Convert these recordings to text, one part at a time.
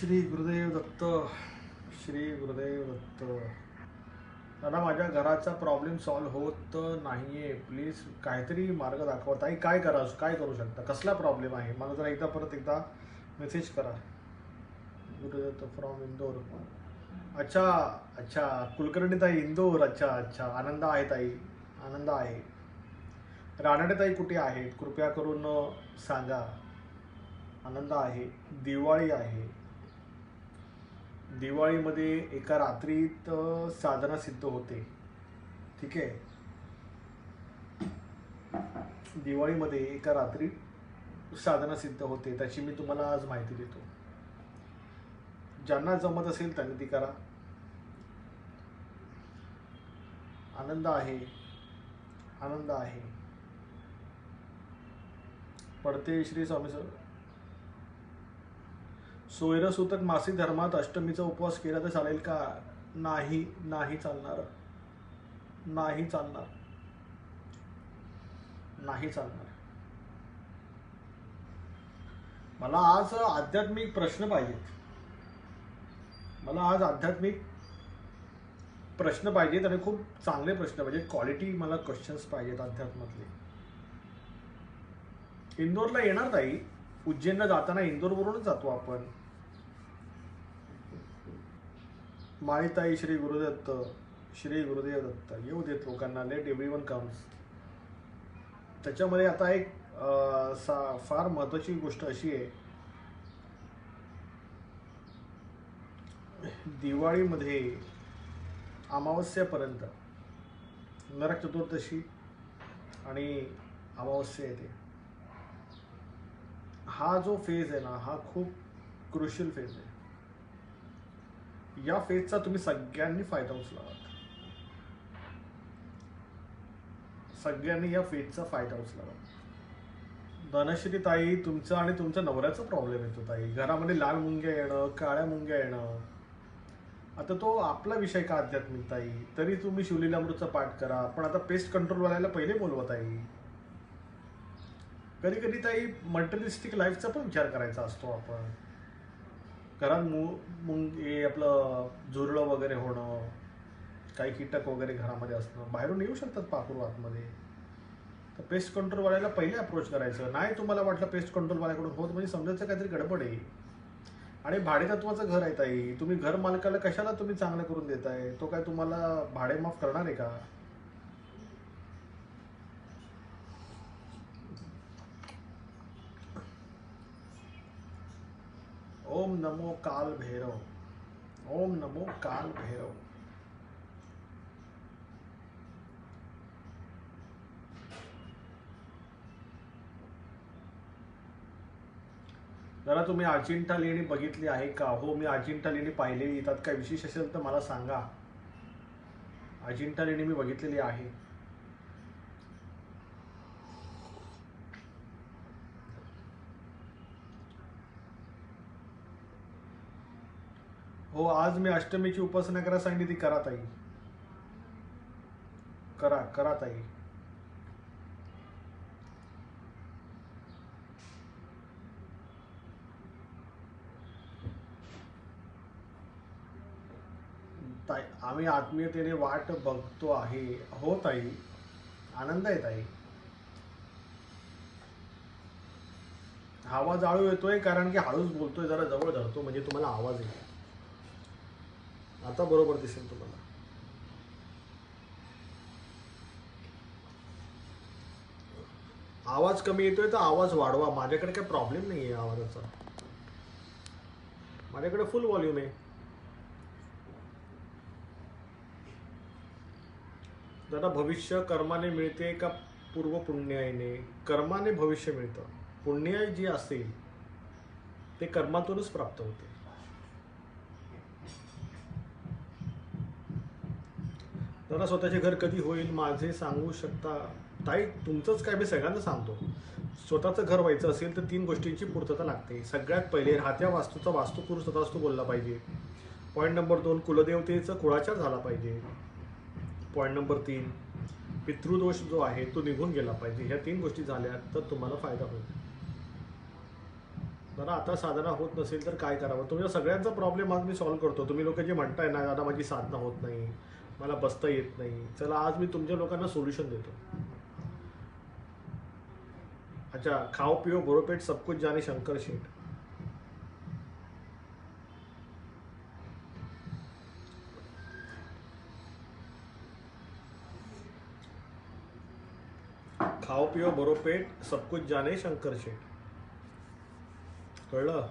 श्री गुरुदेव दत्त. श्री गुरुदेव दत्त. दादा, माझ्या घराचा प्रॉब्लेम सॉल्व्ह होत नाहीये. प्लीज काहीतरी मार्ग दाखवा. ताई, काय करू शकता? कसला प्रॉब्लेम आहे? मला जरा परत एकदा मेसेज करा. गुरुदेव दत्त फ्रॉम इंदोर. अच्छा अच्छा, कुलकर्णी ताई, इंदोर. अच्छा अच्छा, आनंद आहे ताई, आनंद आहे. रानडे ताई कुठे आहेत? कृपया करून सांगा. आनंद आहे. दिवाळी आहे. दिवाळीमध्ये एका रात्रीत साधना सिद्ध होते. ठीक आहे. दिवाळीमध्ये एका रात्री साधना सिद्ध होते, त्याची मी तुम्हाला आज माहिती देतो. ज्यांना जमत असेल त्यांनी ती करा. आनंद आहे, आनंद आहे. पडते श्री स्वामी सर. सोयरसूतक मासिक धर्मात अष्टमीचा उपवास केला तर चालेल का? नाही, नाही चालणार. नाही चालणार. नाही चालणार. मला आज आध्यात्मिक प्रश्न पाहिजेत. मला आज आध्यात्मिक प्रश्न पाहिजेत आणि खूप चांगले प्रश्न पाहिजेत. क्वालिटी मला क्वेश्चन्स पाहिजेत अध्यात्मातले. इंदोरला येणार ताई. उज्जैनला जाताना इंदोरवरूनच जातो आपण. माळीताई, श्री गुरुदत्त. श्री गुरुदेव दत्त. येऊ देत लोकांना. Let everyone comes. त्याच्यामध्ये आता एक फार महत्वाची गोष्ट अशी आहे, दिवाळीमध्ये अमावस्यापर्यंत, नरक चतुर्दशी आणि अमावस्या येते, हा जो फेज आहे ना, हा खूप क्रुशियल फेज आहे. या फेजचा तुम्ही सगळ्यांनी फायदा उचलावा. सगळ्यांनी या फेजचा फायदा उचलावा. धनश्री ताई, तुमचा आणि तुमच्या नवऱ्याचा प्रॉब्लेम येतो ताई. घरामध्ये लाल मुंग्या येणं, काळ्या मुंग्या येणं. आता तो आपला विषय का आध्यात्मिक ताई? तरी तुम्ही शिवलीलामृतचा पाठ करा. पण आता पेस्ट कंट्रोलवाल्याला पहिले बोलवा ताई. कधी कधी ताई मटेरियलिस्टिक लाईफचा पण विचार करायचा असतो. आपण घरात हे आपलं झुरळं वगैरे होणं, काही कीटक वगैरे घरामध्ये असणं, बाहेरून येऊ शकतात पाखरू आतमध्ये. तर पेस्ट कंट्रोलवाल्याला पहिले अप्रोच करायचं. नाही तुम्हाला वाटलं पेस्ट कंट्रोलवाल्याकडून होत म्हणजे समजायचं काहीतरी गडबड आहे. आणि भाडेतत्वाचं घर आहे ताई. तुम्ही घर मालकाला कशाला तुम्ही चांगलं करून देताय? तो काय तुम्हाला भाडे माफ करणार आहे का? ओम नमो काल भैरव. ओम नमो काल भैरव. जरा तुम्ही अजिंठा लेणी बघितली आहे का? हो, मी अजिंठा लेणी पाहिलेली. त्यात काय विशेष असेल तर मला सांगा. अजिंठा लेणी मी बघितलेली आहे. हो, आज मी अष्टमीची उपासना करायला सांगितली, ती करा ताई. करा करा ताई. ताई, आम्ही आत्मीयतेने वाट बघतो आहे. हो ताई, आनंद आहे ताई. हवा जाळू येतोय कारण की हळूच बोलतोय, जरा जवळ धरतो म्हणजे तुम्हाला आवाज येईल. आता बरोबर दिसेल तुम्हाला. आवाज कमी येतोय तर आवाज वाढवा. माझ्याकडे काही प्रॉब्लेम नाही आहे आवाजाचा. माझ्याकडे फुल व्हॉल्यूम आहे. दादा, भविष्य कर्माने मिळते का पूर्व पुण्याने? कर्माने भविष्य मिळतं. पुण्य जी असेल ते कर्मातूनच प्राप्त होते. दादा, स्वतःचे घर कधी होईल माझे सांगू शकता? ताई, तुमचंच काय, मी सगळ्यांना सांगतो. स्वतःचं घर व्हायचं असेल तर 3 गोष्टींची पूर्तता लागते. सगळ्यात पहिले राहत्या वास्तूचा वास्तुपुरुष तथास्तू बोलला पाहिजे. पॉईंट नंबर 2, कुलदेवतेचा कुळाचार झाला पाहिजे. पॉईंट नंबर 3, पितृदोष जो आहे तो निघून गेला पाहिजे. ह्या 3 गोष्टी झाल्या तर तुम्हाला फायदा होईल. दादा आता साधना होत नसेल तर काय करावं? तुमच्या सगळ्यांचा प्रॉब्लेम आज मी सॉल्व्ह करतो. तुम्ही लोक जे म्हणताय ना, दादा माझी साधना होत नाही, मला बसता येत नाही, चला आज मी तुमच्या लोकांना सोल्युशन देतो. अच्छा, खाओ पिओ भरो पेट सब कुछ जाने शंकर शेठ. खाओ पिओ भरो पेट सब कुछ जाने शंकर शेठ. कळलं?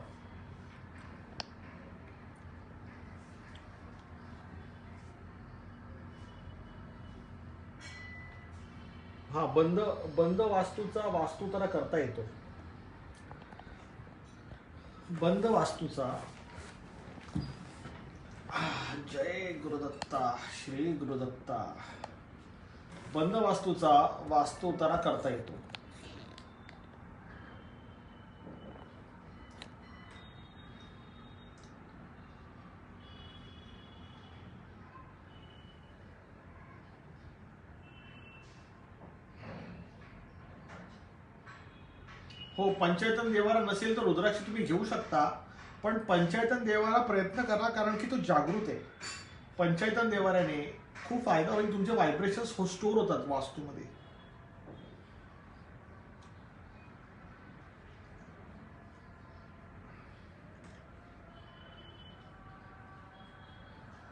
हा, बंद बंद वास्तूचा वास्तुतारा करता येतो. बंद वास्तूचा जय गुरुदत्ता, श्री गुरुदत्ता. बंद वास्तूचा वास्तुतारा करता येतो. हो, पंचायतन देवारा नसेल तर रुद्राक्ष तुम्ही घेऊ शकता, पण पंचायतन देवारा प्रयत्न करा, कारण की तो जागृत आहे. पंचायतन देवाऱ्याने खूप फायदा होईल. तुमचे व्हायब्रेशन्स स्टोर होतात वास्तूमध्ये.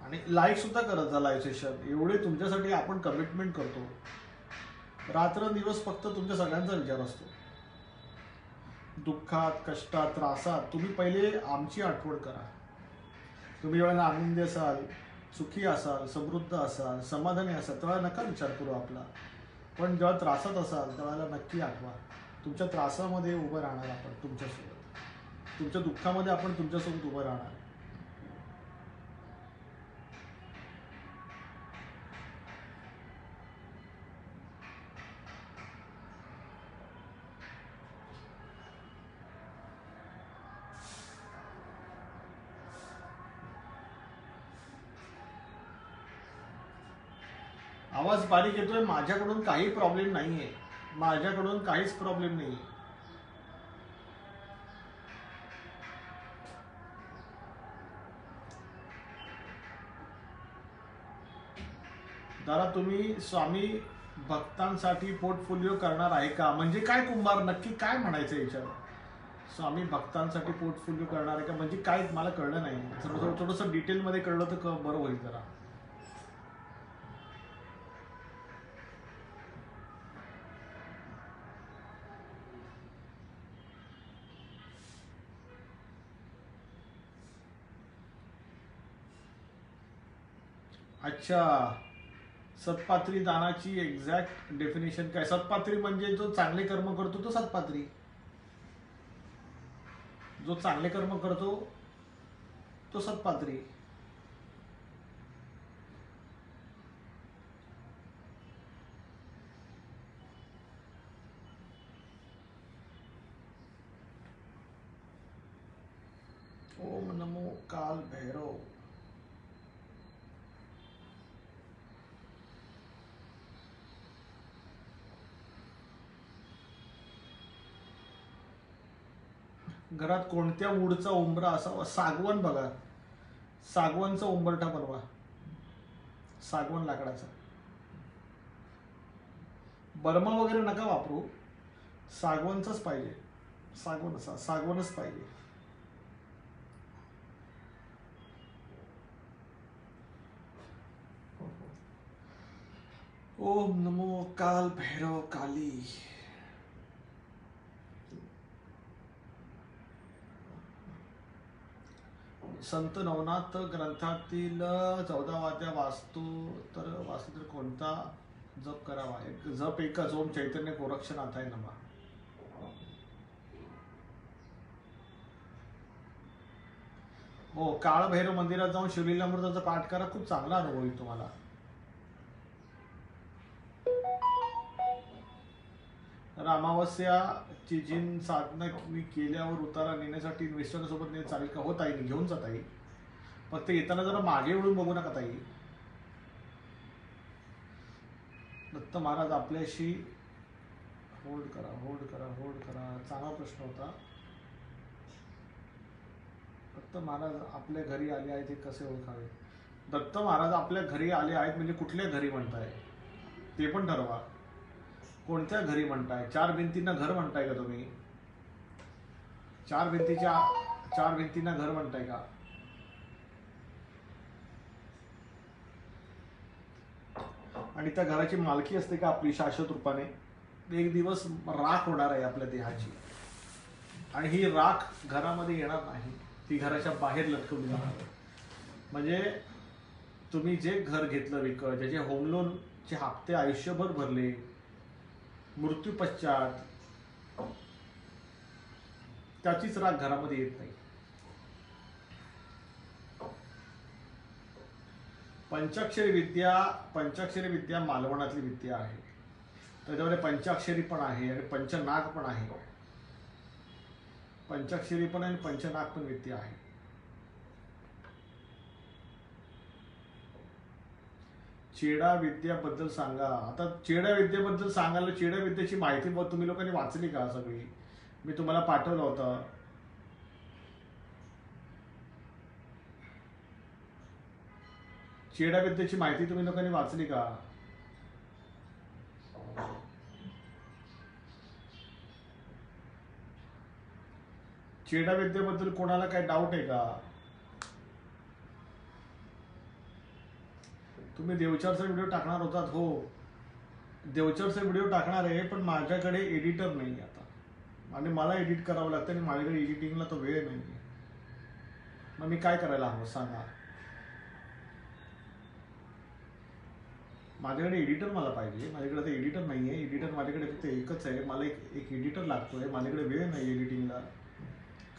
आणि लाईव्ह सुद्धा करत जा. लाईव्ह सेशन एवढे तुमच्यासाठी आपण कमिटमेंट करतो. रात्रंदिवस फक्त तुमच्या सगळ्यांचा विचार असतो. दुःखात, कष्टात, त्रासात तुम्ही पहिले आमची आठवण करा. तुम्ही जेव्हा आनंदी असाल, सुखी असाल, समृद्ध असाल, समाधानी असाल, तेव्हा नका विचार करू आपला. पण जेव्हा त्रासात असाल त्यावेळेला नक्की आठवा. तुमच्या त्रासामध्ये उभं राहणार आपण तुमच्यासोबत. तुमच्या दुःखामध्ये आपण तुमच्यासोबत उभं राहणार. आवाज बारीक येतोय. माझ्याकडून काही प्रॉब्लेम नाहीये. माझ्याकडून काहीच प्रॉब्लेम नाहीये. दादा तुम्ही स्वामी भक्तांसाठी पोर्टफोलिओ करणार आहे का? म्हणजे काय कुंभार, नक्की काय म्हणायचं याच्यावर? स्वामी भक्तांसाठी पोर्टफोलिओ करणार आहे का म्हणजे काय मला कळलं नाही. थोडंसं डिटेलमध्ये कळलं तर बरं होईल जरा. अच्छा, सत्पात्री दानाची एक्झॅक्ट डेफिनेशन काय? सत्पात्री म्हणजे जो चांगले कर्म करतो तो सत्पात्री. जो चांगले कर्म करतो तो सत्पात्री. ओम नमो काल भैरव. घरात कोणत्या वूडचा उंबरा असावा? सागवण बघा. सागवनचा उंबरठा बनवा. सागवण लाकडाचा. बर्मा वगैरे नका वापरू. सागवनचाच पाहिजे. सागवनच पाहिजे. ओम नमो काल भैरव काली. संत नवनाथ ग्रंथातील 14व्या वास्तू तर कोणता जप करावा? एक जप एकच, ओम चैतन्य गोरक्षनाथाय नमः. हो, काळभैरव मंदिरात जाऊन शिवलीलामृताचा पाठ करा. खूप चांगला अनुभव येईल तुम्हाला. अमावस्याची जिन साधना केल्यावर उतारा नेण्यासाठी इन्व्हेस्टर सोबत नेत चालेल का? हो ताई, घेऊन जाता येईल. फक्त येताना जरा मागे वळून बघू नका ताई. दत्त महाराज आपल्याशी होल्ड करा. चांगला प्रश्न होता. दत्त महाराज आपल्या घरी आले आहेत हे कसे ओळखावे? दत्त महाराज आपल्या घरी आले आहेत म्हणजे कुठल्या घरी म्हणताय ते पण ठरवा. कोणत्या घरी म्हणताय? 4 भिंतींना घर म्हणताय का तुम्ही? 4 भिंतींना घर म्हणताय का? आणि त्या घराची मालकी असते का आपली शाश्वत रूपाने? एक दिवस राख होणार आहे आपल्या देहाची, आणि ही राख घरामध्ये येणार नाही, ती घराच्या बाहेर लटकवली जाणार. म्हणजे तुम्ही जे घर घेतलं विकत, ज्याचे होम लोनचे हप्ते आयुष्यभर भरले, मृत्यू पश्चात त्याचीच राख घरामध्ये येत नाही. पंचाक्षरी विद्या मालवणातली विद्या आहे. त्याच्यामध्ये पंचाक्षरी पण आहे आणि पंचनाग पण आहे. पंचाक्षरी पण आणि पंचनाग पण विद्या आहे. चेडा विद्याबद्दल सांगा. आता चेडा विद्येबद्दल सांगायला, चेडा विद्येची माहिती मग तुम्ही लोकांनी वाचली का सगळी? मी तुम्हाला पाठवलं होतं. चेडा विद्येची माहिती तुम्ही लोकांनी वाचली का? चेडा विद्येबद्दल कोणाला काय डाऊट आहे का? तुम्ही देवचारचा व्हिडिओ टाकणार होतात. हो, देवचारचा व्हिडिओ टाकणार आहे, पण माझ्याकडे एडिटर नाही आता, आणि मला एडिट करावं लागतं आणि माझ्याकडे एडिटिंगला तो वेळ नाही. मग मी काय करायला हवं सांगा? माझ्याकडे एडिटर मला पाहिजे. माझ्याकडे तर एडिटर नाही आहे. एडिटर माझ्याकडे फक्त एकच आहे. मला एक एडिटर लागतोय. माझ्याकडे वेळ नाही एडिटिंगला,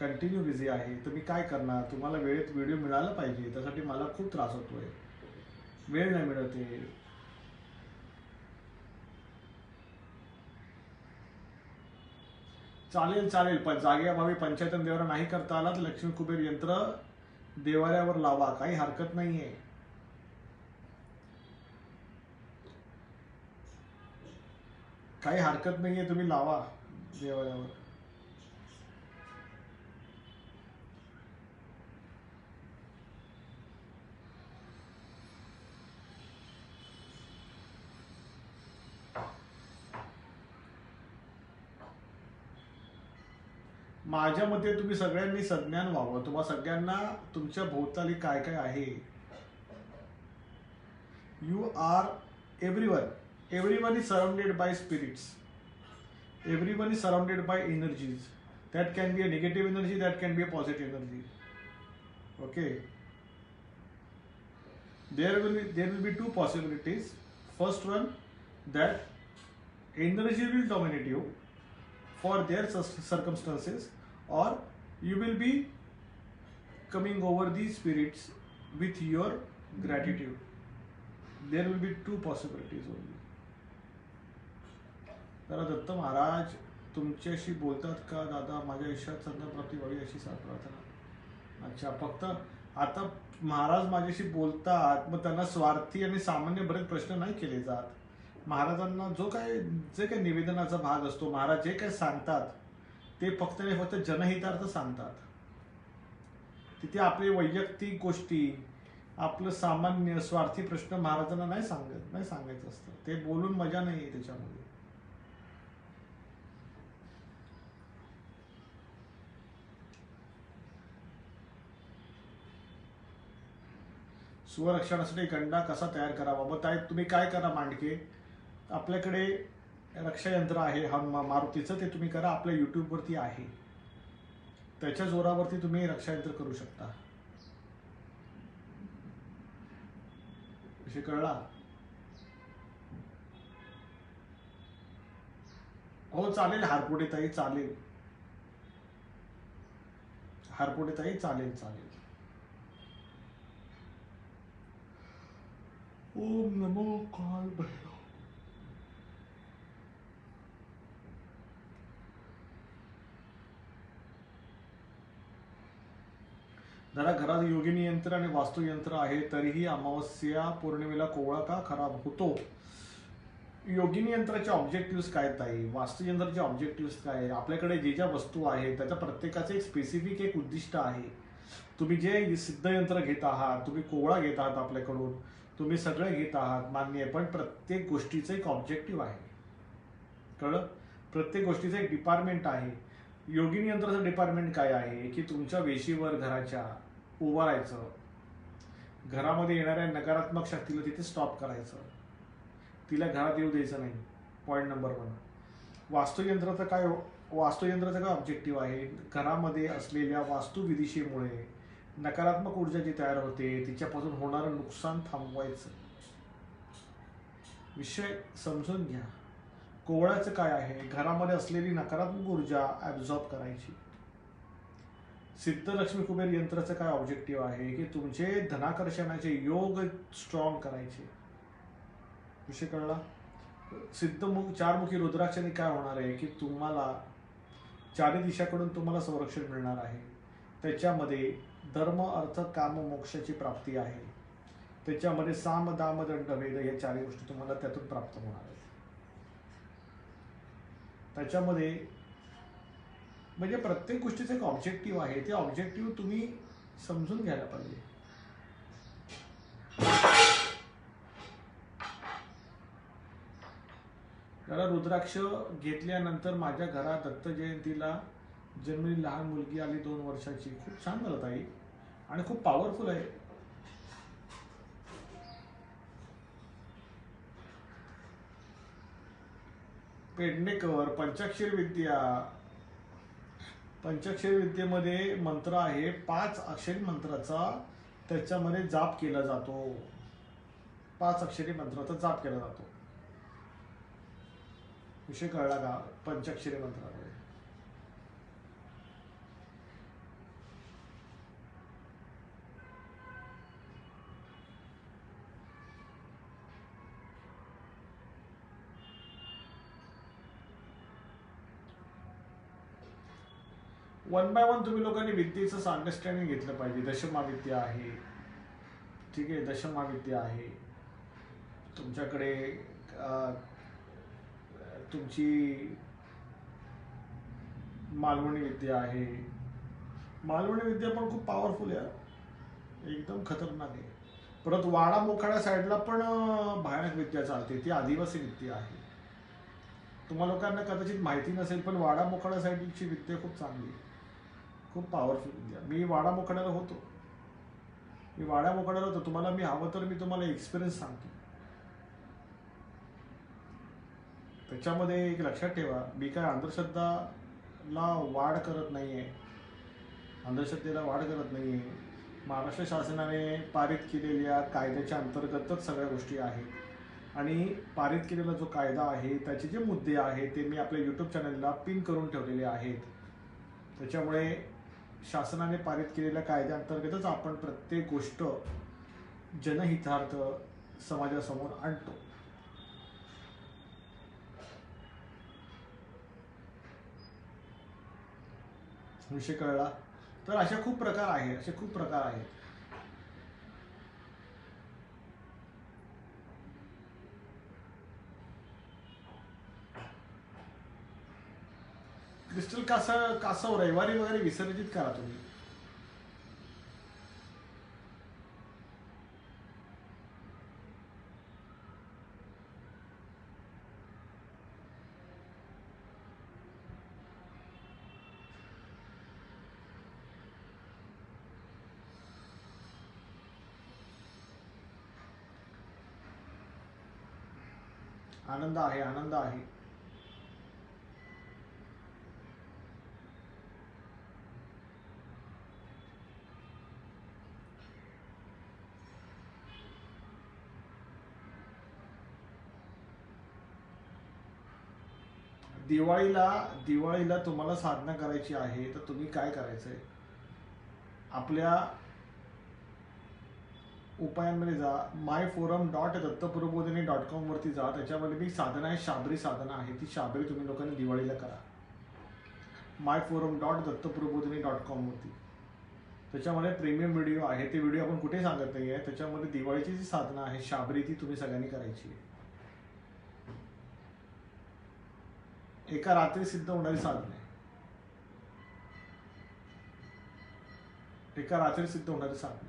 कंटिन्यू बिझी आहे. तर मी काय करणार? तुम्हाला वेळेत व्हिडिओ मिळाला पाहिजे, त्यासाठी मला खूप त्रास होतोय, वेळ नाही मिळत आहे. चालेल, पण जागेअभावी पंचायतन देवारा नाही करता आला तर लक्ष्मी कुबेर यंत्र देवाऱ्यावर लावा, काही हरकत नाहीये. काही हरकत नाहीये, तुम्ही लावा देवाऱ्यावर. माझ्या मते तुम्ही सगळ्यांनी सज्ञान व्हावं. तुम्हा सगळ्यांना तुमच्या भोवताली काय काय आहे. You are everyone is surrounded by spirits, everyone is surrounded by energies. That can be a negative energy, that can be a positive energy. Okay, there will be two possibilities. First one, that energy will dominate you for their circumstances, or you will be coming over these spirits with your gratitude. There will be two possibilities only. जरा दत्त महाराज तुमच्याशी बोलतात का दादा? माझ्या आयुष्यात संतान प्राप्ती व्हावी अशी प्रार्थना. अच्छा, फक्त आता महाराज माझ्याशी बोलतात, मग त्यांना स्वार्थी आणि सामान्य बरेच प्रश्न नाही केले जात. महाराजांना जे काही निवेदनाचा भाग असतो, महाराज जे काही सांगतात ते फक्त आणि फक्त जनहितार्थ सांगतात. तिथे आपले वैयक्तिक गोष्टी, आपलं सामान्य स्वार्थी प्रश्न महाराजांना नाही सांगायचं असतं. ते बोलून मजा नाही त्याच्यामध्ये. स्वरक्षणासाठी गंडा कसा तयार करावा? मग तुम्ही काय करा मांडके, आपल्याकडे रक्षायंत्र आहे मारुतीचं, ते तुम्ही करा. आपल्या युट्यूबवरती आहे, त्याच्या जोरावरती तुम्ही रक्षायंत्र करू शकता. विषय कळला? हो चालेल. हारपुडे ताई चालेल. ओम नमो काल भैरव. जरा घरात योगिनी यंत्र आणि वास्तू यंत्र आहे, तरीही अमावस्या पौर्णिमेला कोवळा का खराब होतो? योगिनी यंत्राचे ऑब्जेक्टिव्ह काय ताई? वास्तुयंत्राचे ऑब्जेक्टिव्ह काय? आपल्याकडे जे ज्या वस्तू आहेत त्याच्या प्रत्येकाचे एक स्पेसिफिक एक उद्दिष्ट आहे. तुम्ही जे सिद्धयंत्र घेत आहात, तुम्ही कोवळा घेत आहात आपल्याकडून, तुम्ही सगळं घेत आहात मान्य आहे, पण प्रत्येक गोष्टीचं एक ऑब्जेक्टिव्ह आहे. कळलं? प्रत्येक गोष्टीचं एक डिपार्टमेंट आहे. योगिनी यंत्राचं डिपार्टमेंट काय आहे की तुमच्या वेशीवर घराच्या उभं राहायचं, घरामध्ये येणाऱ्या नकारात्मक शक्तीला तिथे स्टॉप करायचं, तिला घरात येऊ द्यायचं नाही. Point number 1. वास्तुयंत्राचं काय ऑब्जेक्टिव्ह आहे? घरामध्ये असलेल्या वास्तुविदिशेमुळे नकारात्मक ऊर्जा जी तयार होते तिच्यापासून होणारं नुकसान थांबवायचं. विषय समजून घ्या. कोवळ्याचं काय आहे? घरामध्ये असलेली नकारात्मक ऊर्जा ॲब्झॉर्ब करायची. सिद्धलक्ष्मी कुबेर यंत्राचं काय ऑब्जेक्टिव्ह आहे की तुमचे धनाकर्षणाचे योग स्ट्रॉंग करायचे. विषय कळला? चारमुखी रुद्राक्षाने काय होणार आहे की तुम्हाला चारी दिशाकडून तुम्हाला संरक्षण मिळणार आहे. त्याच्यामध्ये धर्म अर्थ काम मोक्षाची प्राप्ती आहे. त्याच्यामध्ये साम दाम दंड भेद या चारही गोष्टी तुम्हाला त्यातून प्राप्त होणार आहेत. त्याच्यामध्ये म्हणजे प्रत्येक गोष्टीचं एक ऑब्जेक्टिव्ह आहे. ते ऑब्जेक्टिव्ह तुम्ही समजून घ्यायला पाहिजे. त्याला रुद्राक्ष घेतल्यानंतर माझ्या घरात दत्त जयंतीला जन्मलेली लहान मुलगी आली 2 वर्षाची. खूप छान झालं ताई आणि खूप पॉवरफुल आहे. पेडणेकर पंचाक्षरी विद्येमध्ये मंत्र आहे. 5 अक्षरी मंत्राचा त्याच्यामध्ये जाप केला जातो. 5 अक्षरी मंत्राचा जाप केला जातो. विषय कळला का? पंचाक्षरी मंत्रामध्ये 1 by 1 तुम्ही लोकांनी विद्येचं अंडरस्टँडिंग घेतलं पाहिजे. दशमहाविद्या आहे, ठीक आहे, दशमहाविद्या आहे तुमच्याकडे. तुमची मालवणी विद्या आहे. मालवणी विद्या पण खूप पॉवरफुल आहे, एकदम खतरनाक आहे. परत वाडा मोखाड्या साईडला पण भयानक विद्या चालते, ती आदिवासी विद्या आहे. तुम्हा लोकांना कदाचित माहिती नसेल, पण वाडा मोखाड्या साईडची विद्या खूप चांगली आहे, खूप पॉवरफुल विद्या. मी वाडा मोखाड्याला होतो. तुम्हाला मी हवं तर मी तुम्हाला एक्सपिरियन्स सांगतो. त्याच्यामध्ये एक लक्षात ठेवा, मी काय अंधश्रद्धेला वाढ करत नाहीये. महाराष्ट्र शासनाने पारित केलेल्या कायद्याच्या अंतर्गतच सगळ्या गोष्टी आहेत आणि पारित केलेला जो कायदा आहे त्याचे जे मुद्दे आहेत ते मी आपल्या यूट्यूब चॅनलला पिन करून ठेवलेले आहेत. त्याच्यामुळे शासनाने पारित केलेल्या कायद्याअंतर्गतच आपण प्रत्येक गोष्ट जनहितार्थ समाजासमोर आणतो. विषय कळला? तर असे खूप प्रकार आहेत. क्रिस्टल कासव रविवारी वगैरे विसर्जित करा तुम्ही. आनंद आहे. दिवाळीला तुम्हाला साधना करायची आहे तर तुम्ही काय करायचंय, आपल्या उपायांमध्ये जा. myforum.dattaprabodhini.com वरती जा. त्याच्यामध्ये मी साधना आहे, शाबरी साधना आहे, ती शाबरी तुम्ही लोकांनी दिवाळीला करा. myforum.dattaprabodhini.com वरती त्याच्यामध्ये प्रीमियम व्हिडिओ आहे. ते व्हिडिओ आपण कुठे सांगत नाही आहे. त्याच्यामध्ये दिवाळीची जी साधना आहे शाबरी ती तुम्ही सगळ्यांनी करायची आहे. एका रात्री सिद्ध होणारी साधना आहे. एका रात्री सिद्ध होणारी साधना आहे.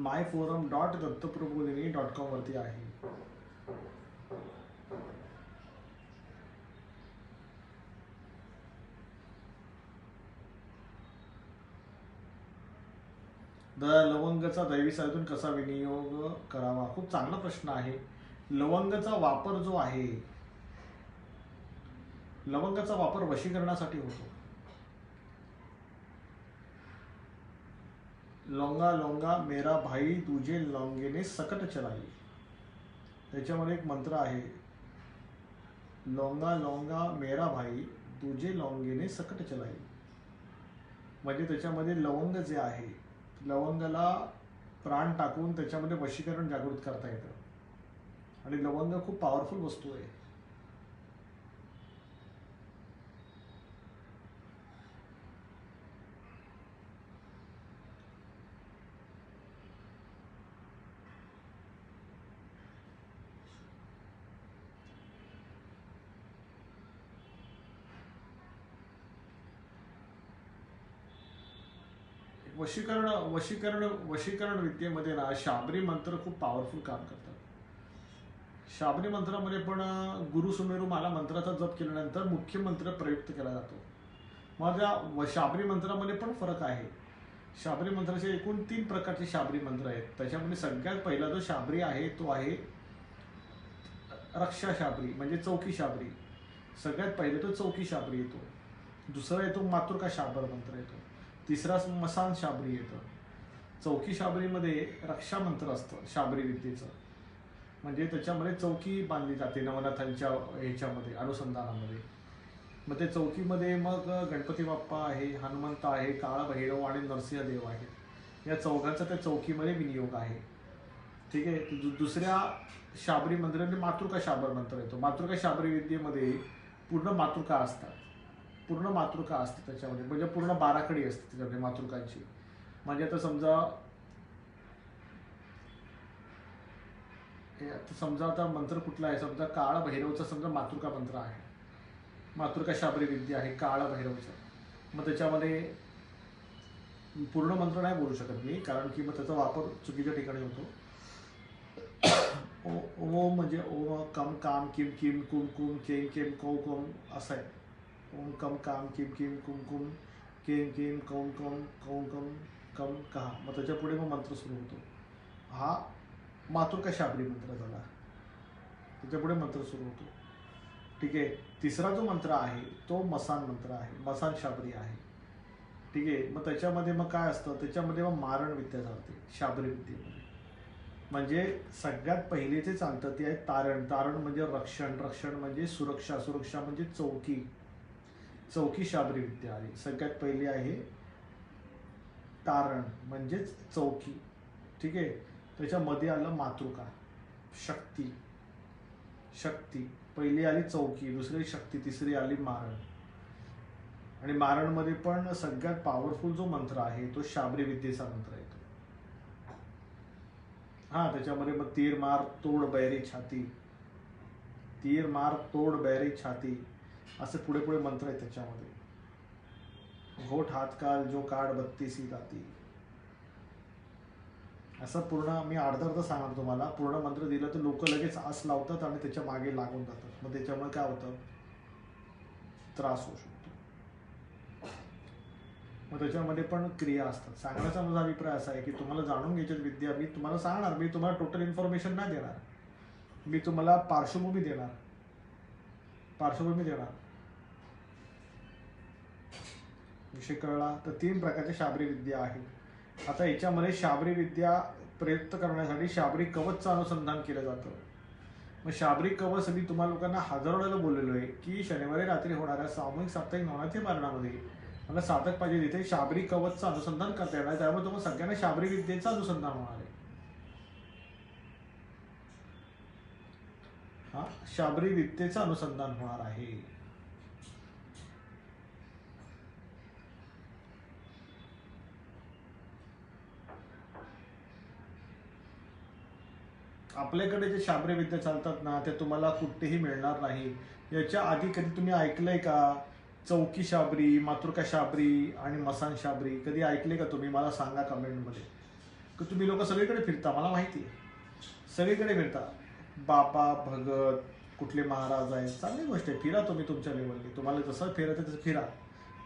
myforum.dattaprabodhini.com वरती आहे. लवंगचा दैवी साधून कसा विनियोग करावा? खूप चांगला प्रश्न आहे. लवंगचा वापर जो आहे, लवंगाचा वापर वशीकरणासाठी होतो. लौंगा लौंगा मेरा भाई तुझे लौंगेने सकट चलाई. त्याच्यामध्ये एक मंत्र आहे, लौंगा लौंगा मेरा भाई तुझे लौंगेने सकट चलाई. म्हणजे त्याच्यामध्ये लवंग जे आहे, लवंगाला प्राण टाकून त्याच्यामध्ये वशीकरण जागृत करता येतं. आणि लवंग खूप पॉवरफुल वस्तू आहे. वशीकरण वशीकरण वशीकरण विद्येमध्ये ना शाबरी मंत्र खूप पॉवरफुल काम करतात. शाबरी मंत्रामध्ये पण गुरु सुमेरू माला मंत्राचा जप केल्यानंतर मुख्य मंत्र प्रयुक्त केला जातो. मग त्या शाबरी मंत्रामध्ये पण फरक आहे. शाबरी मंत्राचे एकूण 3 प्रकारचे शाबरी मंत्र आहेत. त्याच्यामध्ये सगळ्यात पहिला जो शाबरी आहे तो आहे रक्षा शाबरी, म्हणजे चौकी शाबरी. सगळ्यात पहिले तो चौकी शाबरी येतो. दुसरा येतो मातृका शाबर मंत्र येतो. तिसरा मसान शाबरी येतं. चौकी शाबरीमध्ये रक्षा मंत्र असतं शाबरी विद्येचं. म्हणजे त्याच्यामध्ये चौकी बांधली जाते नवनाथांच्या ह्याच्यामध्ये अनुसंधानामध्ये. मग ते चौकीमध्ये मग गणपती बाप्पा आहे, हनुमंत आहे, काळ भैरव आणि नरसिंहदेव आहे. या चौघांचा त्या चौकीमध्ये विनियोग आहे. ठीक आहे. दुसऱ्या शाबरी मंत्रामध्ये मातृका शाबर मंत्र येतो. मातृका शाबरी विद्येमध्ये पूर्ण मातृका असतात. पूर्ण मातृका असते त्याच्यामध्ये, म्हणजे पूर्ण 12 कडी असते त्याच्यामध्ये मातृकांची. म्हणजे आता समजा आता मंत्र कुठला आहे, समजा काळ भैरवचा समजा मातृका मंत्र आहे, मातृका शाबरी विद्या आहे काळ भैरवचा. मग त्याच्यामध्ये पूर्ण मंत्र नाही बोलू शकत मी, कारण की मग त्याचा वापर चुकीच्या ठिकाणी होतो. ओम म्हणजे ओम कम काम किम किम कुम कुम केम केम कौ कौम असं आहे. ओम कम काम किम किम कुम कुम केम केम कौम कौम कौम कम कम कहा. मग त्याच्या पुढे मग मंत्र सुरू होतो. हा मातृका शाबरी मंत्र झाला. त्याच्यापुढे मंत्र सुरू होतो. ठीक आहे. तिसरा जो मंत्र आहे तो मसान मंत्र आहे, मसान शाबरी आहे. ठीक आहे. मग त्याच्यामध्ये मग काय असतं, त्याच्यामध्ये मग मारण विद्या चालते शाबरी विद्येमध्ये. म्हणजे सगळ्यात पहिले जे चालतं ते आहे तारण. तारण म्हणजे रक्षण, रक्षण म्हणजे सुरक्षा, सुरक्षा म्हणजे चौकी. चौकी शाबरी विद्या आली. सगळ्यात पहिली आहे तारण म्हणजेच चौकी. ठीक आहे. त्याच्यामध्ये आलं मातृका शक्ती. शक्ती पहिली आली चौकी, दुसरी शक्ती, तिसरी आली मारण. आणि मारणमध्ये पण सगळ्यात पॉवरफुल जो मंत्र आहे तो शाबरी विद्येचा मंत्र येतो. हा त्याच्यामध्ये मग तीर मार तोड बैरी छाती, तीर मार तोड बैरी छाती असे पुढे पुढे मंत्र आहेत त्याच्यामध्ये. घोट हात काल जो काढ 32 गाती. असं पूर्ण मी अर्धा सांगतो तुम्हाला. पूर्ण मंत्र दिलं तर लोक लगेच आस लावतात आणि त्याच्या मागे लागून जातात. मग त्याच्यामुळे काय होतं, त्रास होऊ शकतो. मग त्याच्यामध्ये पण क्रिया असतात. सांगण्याचा माझा अभिप्राय असा आहे की तुम्हाला जाणून घ्यायची विद्या मी तुम्हाला सांगणार. मी तुम्हाला टोटल इन्फॉर्मेशन नाही देणार, मी तुम्हाला पार्श्वभूमी देणार. पार्श्वभूमी देणार. विषय कळला. तर 3 प्रकारच्या शाबरी विद्या आहेत. आता याच्यामध्ये शाबरी विद्या प्रयुक्त करण्यासाठी शाबरी कवचचं अनुसंधान केलं जातं. मग शाबरी कवच मी तुम्हाला लोकांना हजारो वेळेला बोललेलो आहे की शनिवारी रात्री होणाऱ्या सामूहिक साप्ताहिक नवनाथी पारणामध्ये मला साधक पाहिजे तिथे शाबरी कवचचं अनुसंधान करता येणार. त्यामुळे तुम्हाला सगळ्यांना शाबरी विद्येचं अनुसंधान होणार आहे. हा शाबरी विद्येचं अनुसंधान होणार आहे. आपल्याकडे जे शाबरी विद्या चालतात ना ते तुम्हाला कुठेही मिळणार नाही. याच्या आधी कधी तुम्ही ऐकलंय का चौकी शाबरी, मातृका शाबरी आणि मसान शाबरी कधी ऐकले का तुम्ही? मला सांगा कमेंटमध्ये. की तुम्ही लोक सगळीकडे फिरता, मला माहिती आहे. सगळीकडे फिरता. बाबा, भगत, कुठले महाराज आहेत, चांगली गोष्ट आहे. फिरा तुम्ही तुमच्या लेवलने, तुम्हाला जसं फिरायचं तसं फिरा.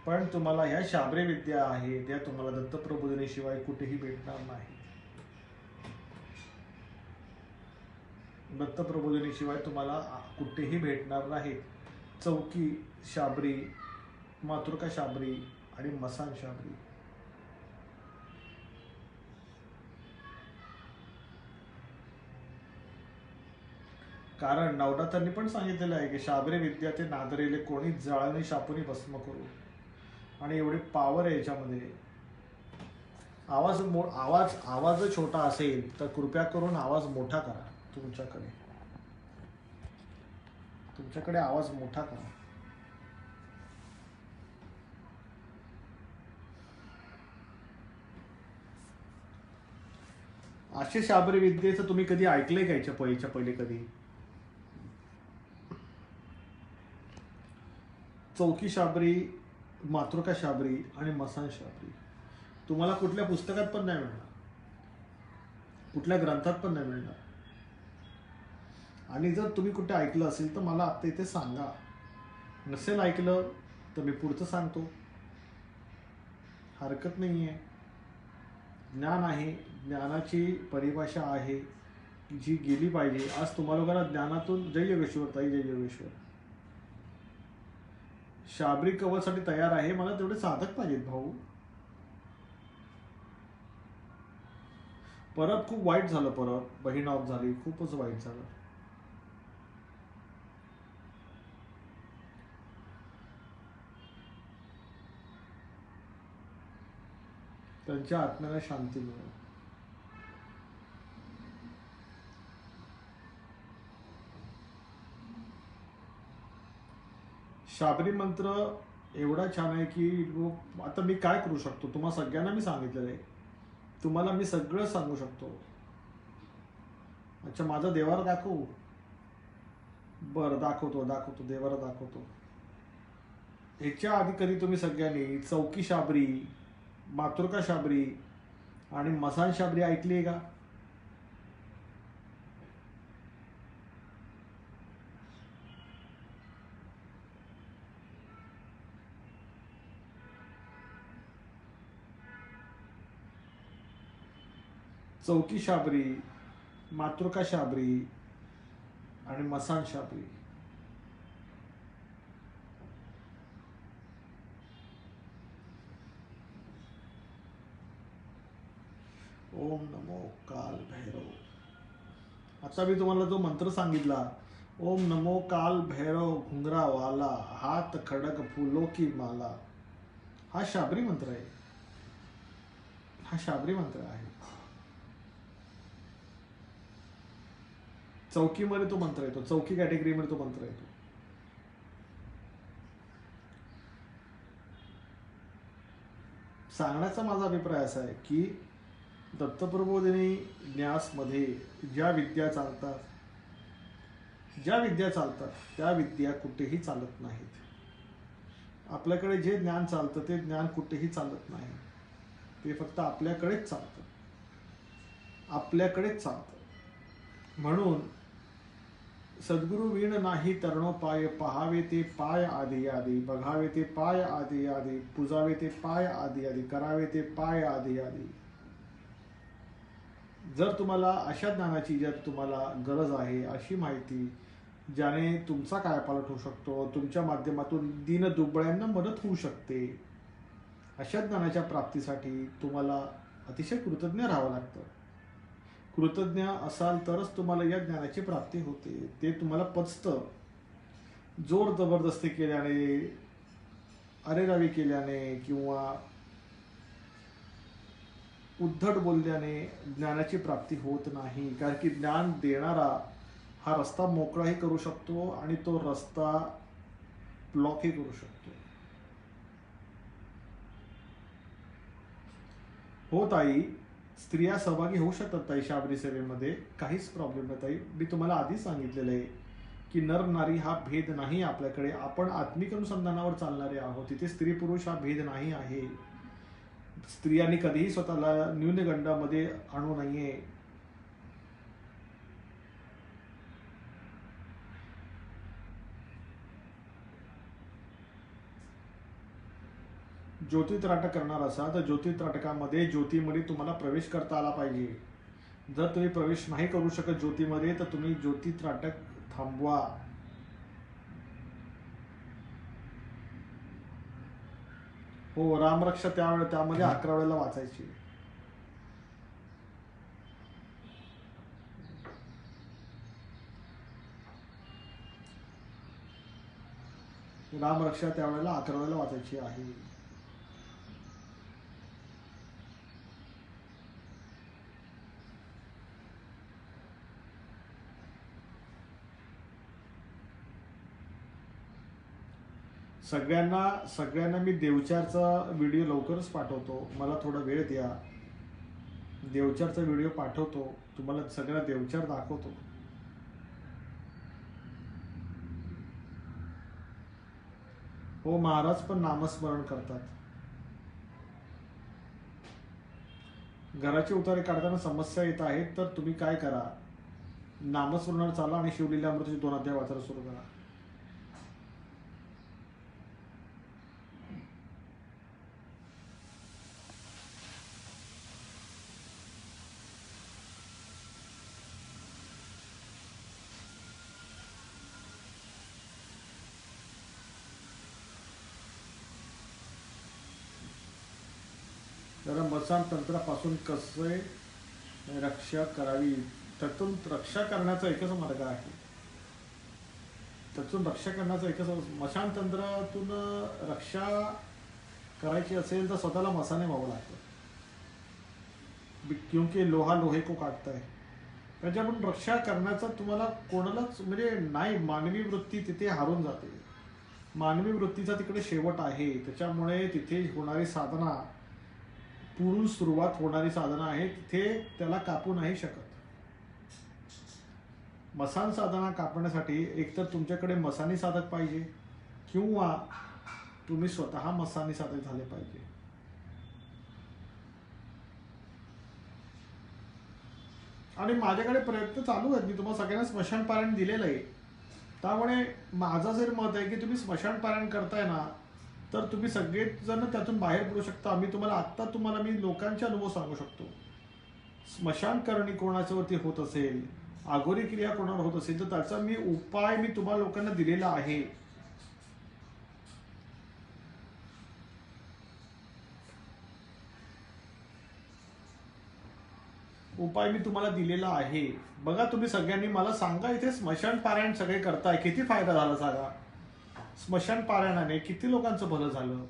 पण तुम्हाला ह्या शाबरे विद्या आहेत त्या तुम्हाला दत्तप्रबोधिनीशिवाय कुठेही भेटणार नाही. दत्तप्रबोधिनीशिवाय तुम्हाला कुठेही भेटणार नाहीत. चौकी शाबरी, मातृका शाबरी आणि मसान शाबरी. कारण नवनाथांनी पण सांगितलेलं आहे की शाबरे विद्या ते नादरेले कोणी जाळणे शापूनी भस्म करू. आणि एवढी पॉवर आहे याच्यामध्ये. आवाज छोटा असेल तर कृपया करून आवाज मोठा करा. तुमच्याकडे आवाज मोठा करा. असे शाबरी विद्येचं तुम्ही कधी ऐकलंय का? याच्या पहिले कधी चौकी शाबरी, मातृका शाबरी आणि मसान शाबरी तुम्हाला कुठल्या पुस्तकात पण नाही मिळणार, कुठल्या ग्रंथात पण नाही मिळणार. आणि जर तुम्ही कुठे ऐकलं असेल तर मला आता इथे सांगा. नसेल ऐकलं तर मी पुढचं सांगतो, हरकत नाही आहे. ज्ञान आहे, ज्ञानाची परिभाषा आहे जी गेली पाहिजे. आज तुम्हाला लोकांना ज्ञानातून जय योगेश्वर ताई, जय योगेश्वर. शाबरी कवचसाठी तयार आहे. मला तेवढे साधक पाहिजेत भाऊ. परत खूप वाईट झालं, परत बहीण ऑफ झाली, खूपच वाईट झालं. त्यांच्या आत्म्याला शांती मिळेल. शाबरी मंत्र एवढा छान आहे की आता मी काय करू शकतो? तुम्हा सगळ्यांना मी सांगितलेलं आहे, तुम्हाला मी सगळं सांगू शकतो. अच्छा, माझा देवारा दाखवू? बरं, दाखवतो देवारा दाखवतो. ह्याच्या आधी कधी तुम्ही सगळ्यांनी चौकी शाबरी, मातृका शाबरी आणि मसान शाबरी ऐकली आहे का? चौकी शाबरी, मातृका शाबरी आणि मसान शाबरी. ओम नमो काल भैरव. आता मी तुम्हाला जो मंत्र सांगितला, ओम नमो काल भैरव घुंगरा वाला, हात खडक फूलों की माला, हा शाबरी मंत्र आहे. हा शाबरी मंत्र आहे. चौकीमध्ये तो मंत्र येतो, चौकी कॅटेगरीमध्ये तो मंत्र येतो. सांगण्याचा माझा अभिप्राय असा आहे की दत्तप्रबोधिनी न्यासमध्ये ज्या विद्या चालतात त्या विद्या कुठेही चालत नाहीत. आपल्याकडे जे ज्ञान चालतं ते ज्ञान कुठेही चालत नाही. ते फक्त आपल्याकडेच चालतं. म्हणून सद्गुरु वीण नाही तरणो पाय, पहावे ते पाय आधी आधी, बघावे ते पाय आधी आधी, पुजावे ते पाय आधी आधी, करावे ते पाय आधी आधी. जर तुम्हाला अशा ज्ञानाची जर तुम्हाला गरज आहे, अशी माहिती ज्याने तुमचा कायापालट होऊ शकतो, तुमच्या माध्यमातून दीन दुबळ्यांना मदत होऊ शकते, अशा ज्ञानाच्या प्राप्तीसाठी तुम्हाला अतिशय कृतज्ञ राहावं लागतं. कृतज्ञ असाल तरच तुम्हाला या ज्ञानाची प्राप्ती होते. ते तुम्हाला पचतं. जोर जबरदस्ती केल्याने, अरेरावी केल्याने किंवा उद्धट बोलल्याने ज्ञानाची प्राप्ती होत नाही. कारण की ज्ञान देणारा हा रस्ता मोकळाही करू शकतो आणि तो रस्ता ब्लॉकही करू शकतो. हो ताई, स्त्रिया सहभागी होऊ शकतात ताई शाबरी सेवेमध्ये, काहीच प्रॉब्लेम नाही ताई. मी तुम्हाला आधीच सांगितलेलं आहे की नर नारी हा भेद नाही आपल्याकडे, आपण आत्मिक अनुसंधानावर चालणारे आहोत. तिथे स्त्री पुरुष हा भेद नाही आहे. स्त्रियांनी कधीही स्वतःला न्यूनगंडामध्ये आणू नये. ज्योतित्राटक करणार असाल तर ज्योतित्राटकामध्ये ज्योतीमध्ये तुम्हाला प्रवेश करता आला पाहिजे. जर तुम्ही प्रवेश नाही करू शकत ज्योतीमध्ये तर तुम्ही ज्योतित्राटक थांबवा. हो, रामरक्षा त्यामध्ये 11 वेळेला वाचायची. रामरक्षा त्यावेळेला 11 वेळेला वाचायची आहे. सगळ्यांना मी देवचारचा व्हिडिओ लवकरच पाठवतो. मला थोडा वेळ द्या. देवचारचा व्हिडिओ पाठवतो तुम्हाला, सगळ्या देवचार दाखवतो. हो, महाराज पण नामस्मरण करतात. घराचे उतारे काढताना समस्या येत आहेत तर तुम्ही काय करा, नामस्मरणावर चाला आणि शिवलीलामृताचे 2 अध्याय वाचायला सुरू करा. जरा मसान तंत्रापासून कसे रक्षा करावी, त्यातून रक्षा करण्याचा एकच मार्ग आहे. त्यातून रक्षा करण्याचा एकच, मशान तंत्रातून रक्षा करायची असेल तर स्वतःला मसाने व्हावं लागतं. क्योंकि लोहा लोहे को काटता है. त्याच्याकडून रक्षा करण्याचा तुम्हाला कोणालाच म्हणजे नाही. मानवी वृत्ती तिथे हारून जाते. मानवी वृत्तीचा तिकडे शेवट आहे. त्याच्यामुळे तिथे होणारी साधना, पुढून सुरुवात होणारी साधना आहे, तिथे त्याला कापू नाही शकत. मसान साधना कापण्यासाठी एकतर तुमच्याकडे मसानी साधक पाहिजे किंवा तुम्ही स्वतः मसानी साधक झाले पाहिजे. आणि माझ्याकडे प्रयत्न चालू आहेत. मी तुम्हाला सगळ्यांना स्मशान पारायण दिलेलं आहे. त्यामुळे माझं जर मत आहे की तुम्ही स्मशान पारायण करताय ना, तर तुम्ही सगळेच जण त्यातून बाहेर पडू शकता. तुम्हाला मी लोकांचे अनुभव सांगू शकतो. स्मशान करणी कोणाच्यावरती होत असेल, आघोरी क्रिया कोणावर होत असेल तर त्याचा उपाय मी तुम्हाला लोकांना दिलेला आहे. उपाय मी तुम्हाला दिलेला आहे. बघा, तुम्ही सगळ्यांनी मला सांगा, इथे स्मशान पारायण सगळे करताय, किती फायदा झाला सांगा. स्मशान पारायणाने किती लोकांचं भलं झालं.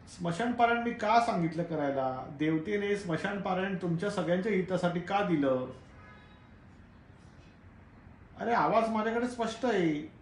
स्मशान पारायण मी का सांगितलं करायला, देवतेने स्मशान पारायण तुमच्या सगळ्यांच्या हितासाठी का दिलं. अरे, आवाज माझ्याकडे स्पष्ट आहे.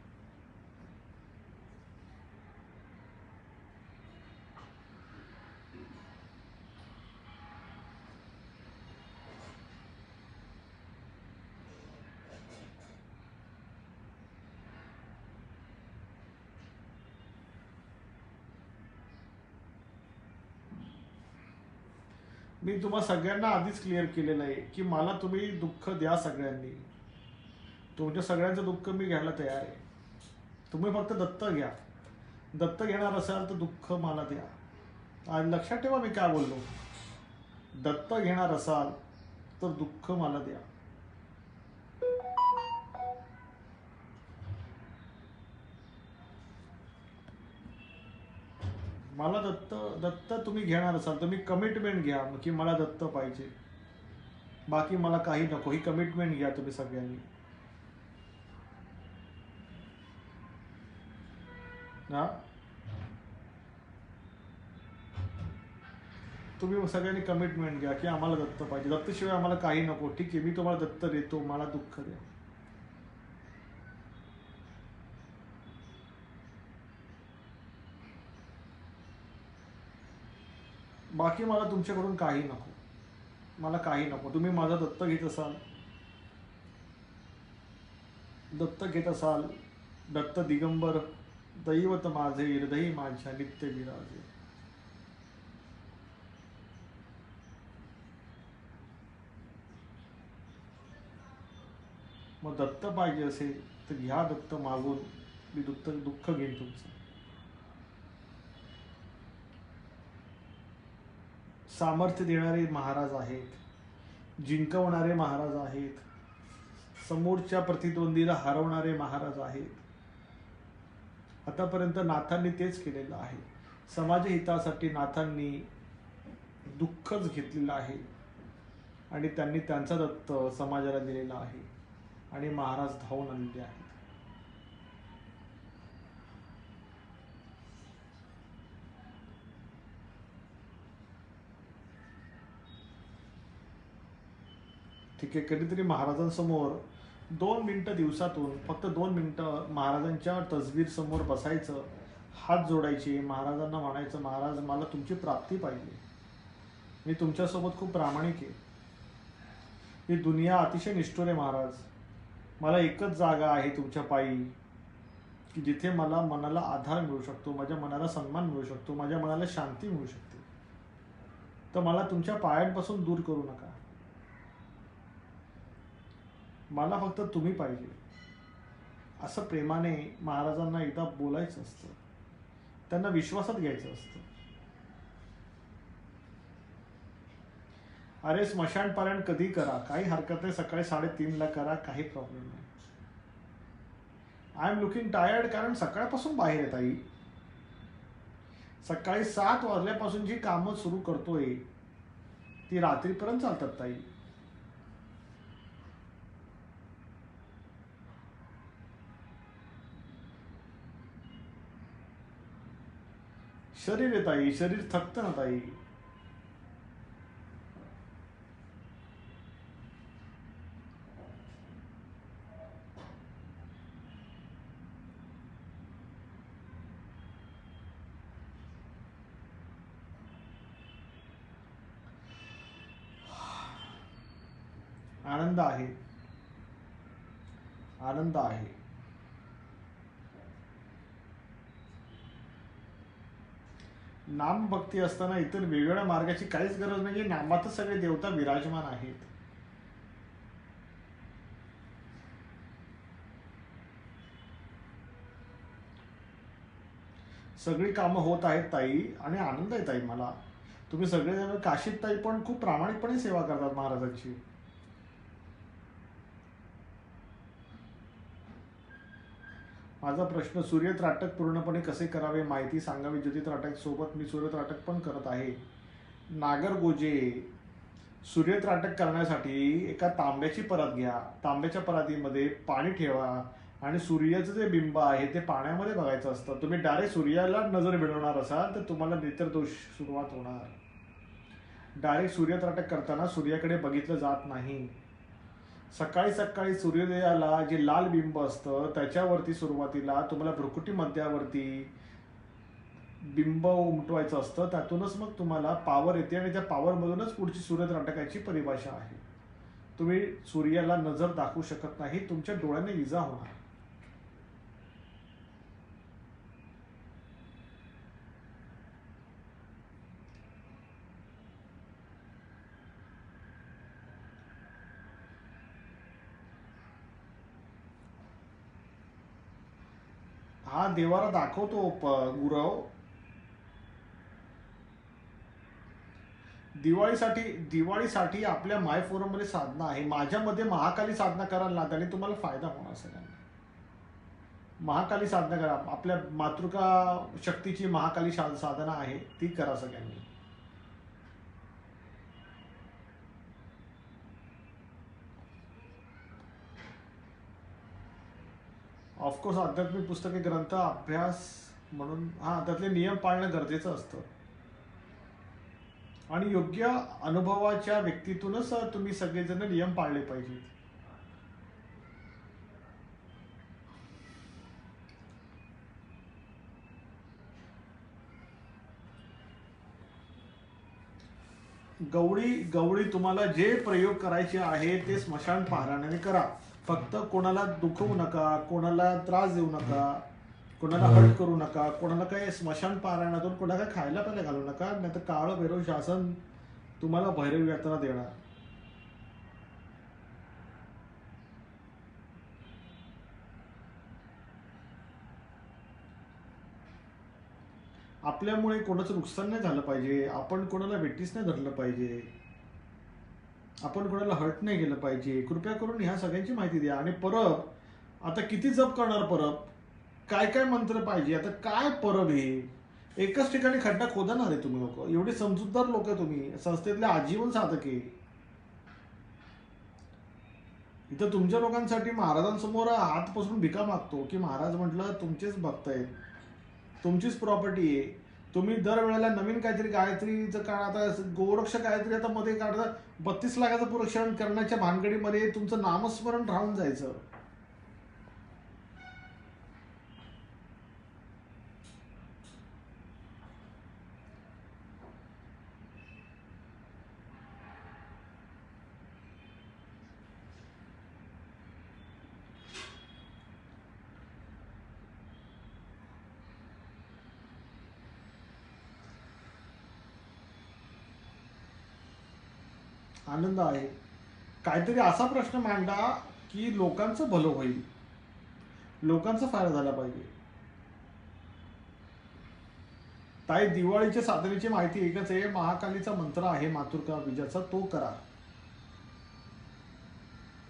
मी तुम्हाला सगळ्यांना आधीच क्लिअर केलेलं आहे की मला तुम्ही दुःख द्या. सगळ्यांनी तुमच्या सगळ्यांचं दुःख मी घ्यायला तयार आहे. तुम्ही फक्त दत्त घ्या. दत्त घेणार असाल तर दुःख मला द्या. आणि लक्षात ठेवा मी काय बोललो. दत्त घेणार असाल तर दुःख मला द्या. मला दत्त तुम्ही घेणार असाल तर मी कमिटमेंट घ्या की मला दत्त पाहिजे, बाकी मला काही नको. ही कमिटमेंट घ्या तुम्ही सगळ्यांनी. हा, तुम्ही सगळ्यांनी कमिटमेंट घ्या की आम्हाला दत्त पाहिजे. दत्तशिवाय आम्हाला काही नको. ठीक आहे, मी तुम्हाला दत्त देतो, मला दुःख द्या. बाकी मला तुमच्याकडून काही नको. मला काही नको. तुम्ही माझा दत्त घेत असाल दत्त घेत असाल, दत्त दिगंबर दैवत माझे हृदयी माझ्या नित्य विराजे. मग दत्त पाहिजे असेल तर घ्या दत्त मागून, मी दुःख घेईन तुमचं. सामर्थ्य देणारे महाराज आहेत, जिंकवणारे महाराज आहेत, समोरच्या प्रतिद्वंदीला हरवणारे महाराज आहेत. आतापर्यंत नाथांनी तेच केलेलं आहे. समाजहितासाठी नाथांनी दुःखच घेतलेलं आहे आणि त्यांनी त्यांचा दत्त समाजाला दिलेला आहे आणि महाराज धावून आलेले आहेत. ठीक आहे, कधीतरी महाराजांसमोर 2 मिनिटं दिवसातून फक्त 2 मिनिटं महाराजांच्या तसबीर समोर बसायचं, हात जोडायचे, महाराजांना म्हणायचं, महाराज मला तुमची प्राप्ती पाहिजे, मी तुमच्यासोबत खूप प्रामाणिक आहे, ही दुनिया अतिशय निष्ठुर आहे महाराज, मला एकच जागा आहे तुमच्या पायी की जिथे मला मनाला आधार मिळू शकतो, माझ्या मनाला सन्मान मिळू शकतो, माझ्या मनाला शांती मिळू शकते, तर मला तुमच्या पायांपासून दूर करू नका, मला फक्त तुम्ही पाहिजे. असं प्रेमाने महाराजांना एकदा बोलायचं असतं, त्यांना विश्वासात घ्यायचं असतं. अरे स्मशान पारायण कधी करा, काही हरकत नाही, सकाळी 3:30ला करा, काही प्रॉब्लेम नाही. आय एम लुकिंग टायर्ड, कारण सकाळपासून बाहेर येत आई, सकाळी 7 वाजल्यापासून जी कामं सुरू करतोय ती रात्रीपर्यंत चालतात ताई. शरीर आहे ताई, शरीर थकतं ना ताई. आनंद आहे, आनंद आहे. नाम भक्ती असताना इतर वेगवेगळ्या मार्गाची काहीच गरज नाही, नामातच सगळे देवता विराजमान आहेत. सगळी कामं होत आहेत ताई आणि आनंद आहे ताई मला. तुम्ही सगळेजण, काशीत ताई पण खूप प्रामाणिकपणे सेवा करतात महाराजांची. माझा प्रश्न, सूर्यत्राटक पूर्णपणे कसे करावे माहिती सांगावी. ज्योतित्राटक सोबत मी सूर्यत्राटक पण करत आहे. नागरगोजे. सूर्यत्राटक करण्यासाठी एका तांब्याची परात घ्या, तांब्याच्या परातीमध्ये पाणी ठेवा आणि सूर्याचं जे बिंब आहे ते पाण्यामध्ये बघायचं असतं. तुम्ही डायरेक्ट सूर्याला नजर भिडवणार असाल तर तुम्हाला नेत्रदोष सुरुवात होणार. डायरेक्ट सूर्यत्राटक करताना सूर्याकडे बघितलं जात नाही. सकाळी सकाळी सूर्योदयाला जे लाल बिंब असतं त्याच्यावरती सुरुवातीला तुम्हाला भ्रुकुटी मध्यावरती बिंब उमटवायचं असतं. त्यातूनच मग तुम्हाला पावर येते आणि त्या पावरमधूनच पुढची सूर्यत्राटकाची परिभाषा आहे. तुम्ही सूर्याला नजर दाखवू शकत नाही, तुमच्या डोळ्याने इजा होणार. हा देवाला दाखवतो गुरव. दिवाळीसाठी आपल्या माय फोरम मध्ये साधना आहे. माझ्यामध्ये महाकाली साधना कराल ना त्याने तुम्हाला फायदा होणार सगळ्यांना. महाकाली साधना करा, आपल्या मातृका शक्तीची महाकाली साधना आहे ती करा सगळ्यांनी. ऑफकोर्स आध्यात्मिक पुस्तके ग्रंथ अभ्यास म्हणून त्यातले नियम पाळणं गरजेचं असतं आणि योग्य अनुभवाच्या व्यक्तीतूनच तुम्ही सगळेजण नियम पाळले पाहिजेत. गवळी तुम्हाला जे प्रयोग करायचे आहे ते स्मशान पारायणाने करा. फक्त कोणाला दुखवू नका, कोणाला त्रास देऊ नका, कोणाला हट करू नका, कोणाला काही स्मशान पारायणातून कोणाला काही खायला प्यायला घालू नका, नाही तर काळं भैरव शासन तुम्हाला भैरव यात्रा देणार. आपल्यामुळे कोणाचं नुकसान नाही झालं पाहिजे, आपण कोणाला वेटीस नाही धरलं पाहिजे, आपण कोणाला हर्ट नाही केलं पाहिजे. कृपया करून ह्या सगळ्यांची माहिती द्या. आणि परब आता किती जप करणार परब, काय काय मंत्र पाहिजे, आता काय परब हे एकच ठिकाणी खड्डा खोदणार आहे तुम्ही लोक, एवढे समजूतदार लोक आहे तुम्ही, संस्थेतले आजीवन साधक आहे. इथं तुमच्या लोकांसाठी महाराजांसमोर हात पसरून भिका मागतो की महाराज म्हटलं तुमचेच भक्त आहेत, तुमचीच प्रॉपर्टी आहे, तुम्ही दरवेळेला नवीन काहीतरी गायत्रीचं का आता गोरक्ष गायत्री आता मध्ये काढता 32 लाखाचं पुरस्कार करण्याच्या भानगडीमध्ये तुमचं नामस्मरण राहून जायचं. आनंद आहे. काहीतरी असा प्रश्न मांडा की लोकांचं भलं होईल, लोकांचा फायदा झाला पाहिजे. ताई दिवाळीच्या साधनेची माहिती एकच आहे, महाकालीचा मंत्र आहे मातुरका बीजाचा, तो करा,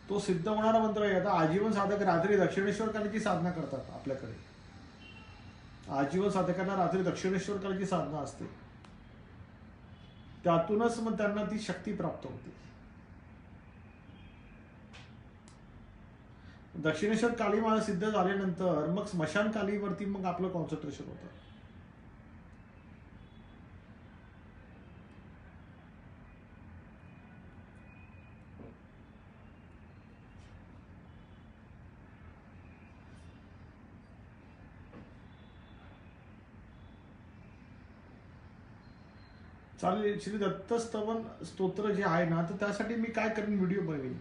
तो सिद्ध होणारा मंत्र आहे. आता आजीवन साधक रात्री दक्षिणेश्वर कालीची साधना करतात आपल्याकडे, आजीवन साधकांना रात्री दक्षिणेश्वर कालीची साधना असते, त्यातूनच मग त्यांना ती शक्ती प्राप्त होते. दक्षिणेश्वर काली मला सिद्ध झाल्यानंतर मग स्मशान कालीवरती मग आपलं कॉन्सन्ट्रेशन होतं. चालेल. श्री दत्त स्तवन स्तोत्र जे आहे ना, तर त्यासाठी मी काय करेन, व्हिडिओ बनवेन.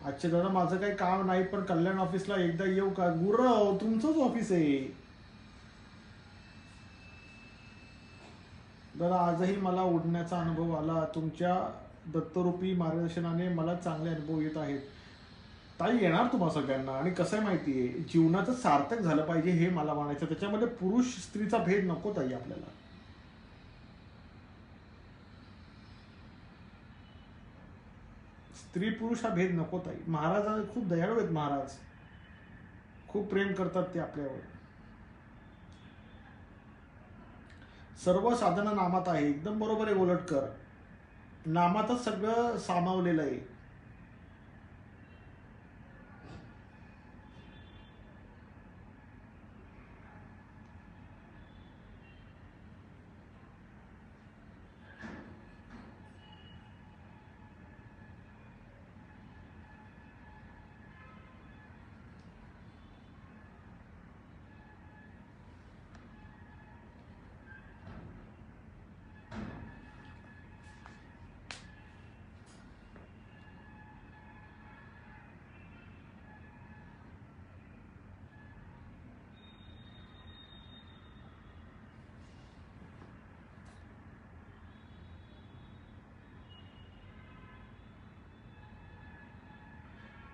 अच्छा दादा माझं काही काम नाही, पण कल्याण ऑफिसला एकदा येऊ का? गुरव तुमचंच ऑफिस आहे दादा. आजही मला उडण्याचा अनुभव आला, तुमच्या दत्तरूपी मार्गदर्शनाने मला चांगले अनुभव येत आहेत. ताई येणार तुम्हा सगळ्यांना. आणि कसं आहे माहितीये, जीवनाचं सार्थक झालं पाहिजे हे मला म्हणायचं, त्याच्यामध्ये पुरुष स्त्रीचा भेद नको ताई आपल्याला. स्त्री पुरुष हा भेद नको ताई. महाराज खूप दयाळू आहेत, महाराज खूप प्रेम करतात ते आपल्यावर. सर्व साधना नामात आहे, एकदम बरोबर आहे गोलटकर, नामातच सगळं सामावलेलं आहे.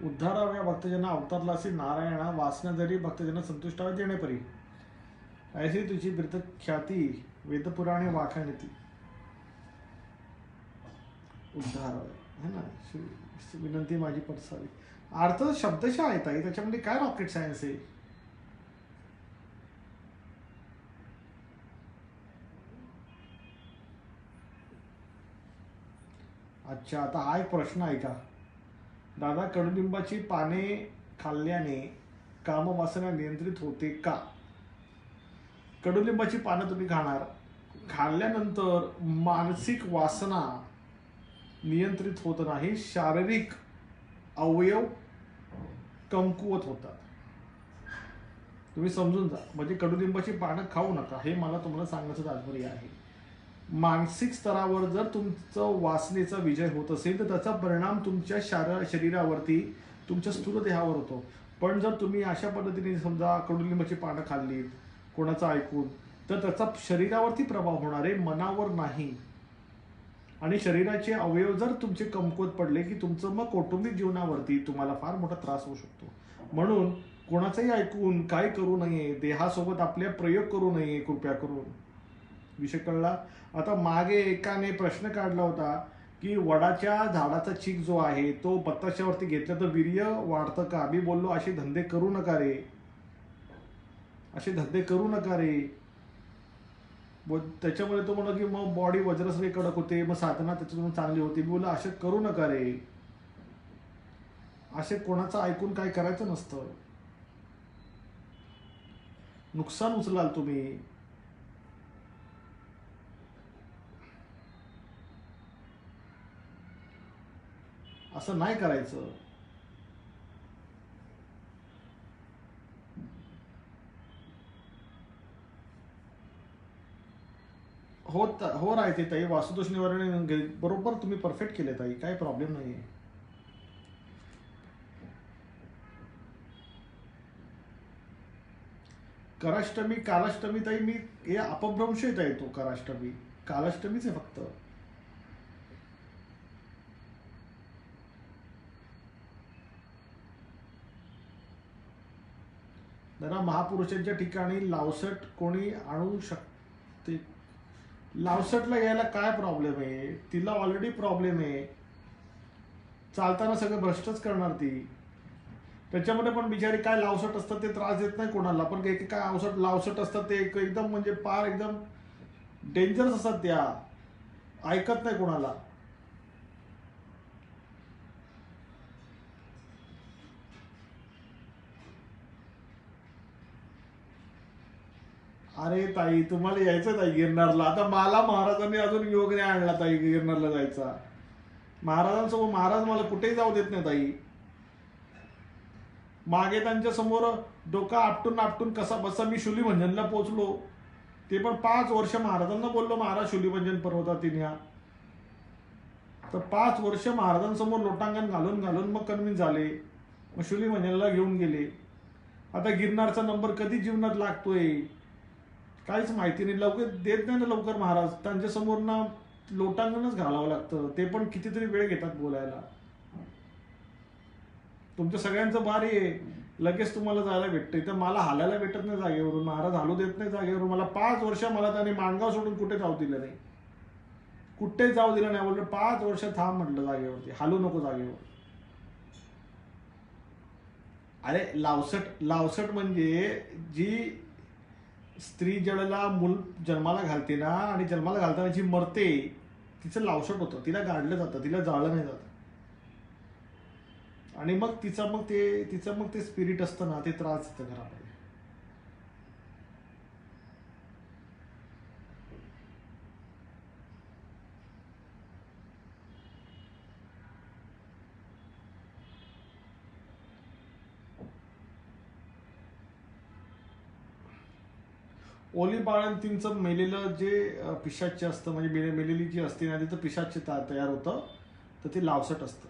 उद्धाराव्या भक्तजना अवतारला असे नारायणा, वासना जरी भक्तजना संतुष्टावे देणे परी, ऐसी तुझी बिरत ख्याती वेदपुराणे वाखाणती. उद्धाराव्या है ना, विनंती माझी पटसावी. अर्थ शब्दशः आहेत आहे, त्याच्यामध्ये काय रॉकेट सायन्स आहे. अच्छा आता हा एक प्रश्न आहे का दादा, कडुलिंबाची पाने खाल्ल्याने कामवासना नियंत्रित होते का? कडुलिंबाची पानं तुम्ही खाल्ल्यानंतर मानसिक वासना नियंत्रित होत नाही, शारीरिक अवयव कमकुवत होतात. तुम्ही समजून जा. म्हणजे कडुलिंबाची पानं खाऊ नका हे मला तुम्हाला सांगण्याचं तात्पर्य आहे. मानसिक स्तरावर जर तुमचं वासनेचा विजय होत असेल तर त्याचा परिणाम तुमच्या शरीरावरती, तुमच्या स्थूल देहावर होतो. पण जर तुम्ही अशा पद्धतीने समजा कडुलिंबाची पानं खाल्लीत कोणाचं ऐकून, तर त्याचा शरीरावरती प्रभाव होणार आहे, मनावर नाही. आणि शरीराचे अवयव जर तुमचे कमकुवत पडले की तुमचं मग कौटुंबिक जीवनावरती तुम्हाला फार मोठा त्रास होऊ शकतो. म्हणून कोणाचंही ऐकून काय करू नये, देहासोबत आपल्या प्रयोग करू नये कृपया करून. विषय कळला. आता मागे एकाने प्रश्न काढला होता की वडाच्या झाडाचा चीक जो आहे तो बत्ताशावरती घेतला तर वीर्य वाढतं का. मी बोललो असे धंदे करू नका रे, असे धंदे करू नका रे. त्याच्यामुळे तो म्हणतो की मग बॉडी वज्रश्री कडक होते, मग साधना त्याच्यातून चांगली होती. मी बोललो असे करू नका रे, असे कोणाचं ऐकून काय करायचं नसतं, नुकसान उचलाल तुम्ही. असं नाही करायचं. हो राहते ताई, वास्तुदोष निवारण बरोबर तुम्ही परफेक्ट केले ताई, काही प्रॉब्लेम नाही. कराष्टमी कालाष्टमी ताई, मी हे अपभ्रंश येत आहे तो कराष्टमी कालाष्टमीच आहे फक्त. जरा महापुरुषांच्या ठिकाणी लावसट कोणी आणू शकते. लावसटला यायला काय प्रॉब्लेम आहे, तिला ऑलरेडी प्रॉब्लेम आहे, चालताना सगळं भ्रष्टच करणार ती. त्याच्यामध्ये पण बिचारी काय लावसट असतात ते त्रास देत नाही कोणाला, पण काही काय लावसट असतात ते एकदम म्हणजे फार एकदम डेंजरस असतात, त्या ऐकत नाही कोणाला. अरे ताई तुम्हाला यायचं ताई गिरनारला. आता मला महाराजांनी अजून योग नाही आणला ताई गिरनारला जायचा. महाराजांसमोर महाराज मला कुठेही जाऊ देत नाही ताई. मागे त्यांच्या समोर डोका आपटून आपटून कसा बसा मी शूलिभंजनला पोहोचलो. ते पण 5 वर्ष महाराजांना बोललो महाराज शूलिभंजन पर्वतातील या. तर 5 वर्ष महाराजांसमोर लोटांगण घालून घालून मग कन्व्हिन्स झाले, मग शूलिभंजनला घेऊन गेले. आता गिरनारचा नंबर कधी जीवनात लागतोय काहीच माहिती नाही. लवकर देत नाही ना लवकर महाराज. त्यांच्या समोर ना लोटांगणच घालावं लागतं, ते पण कितीतरी वेळ घेतात बोलायला. तुमच्या सगळ्यांचं भारी आहे, लगेच तुम्हाला जायला भेटतं. तर मला हालायला भेटत नाही जागेवरून, महाराज हालू देत नाही जागेवरून. मला 5 वर्ष मला त्याने माणगाव सोडून कुठे जाऊ दिलं नाही, कुठे जाऊ दिलं नाही. बोललं 5 वर्ष थांब म्हटलं जागेवरती, हालू नको जागेवर. अरे लावसट म्हणजे जी स्त्री ज्यावेळेला मूल जन्माला घालते ना, आणि जन्माला घालताना जी मरते तिचं लावसट होतं, तिला गाडलं जातं, तिला जाळलं नाही जात. आणि मग तिचं ते स्पिरिट असतं ना, ते त्रास देतं घरामध्ये. ओली बाळंतींचं मेलेलं जे पिशाच्य असतं, म्हणजे मेलेली जी असते ना तिथं पिशाच्य तयार होतं, तर ते लावसट असतं.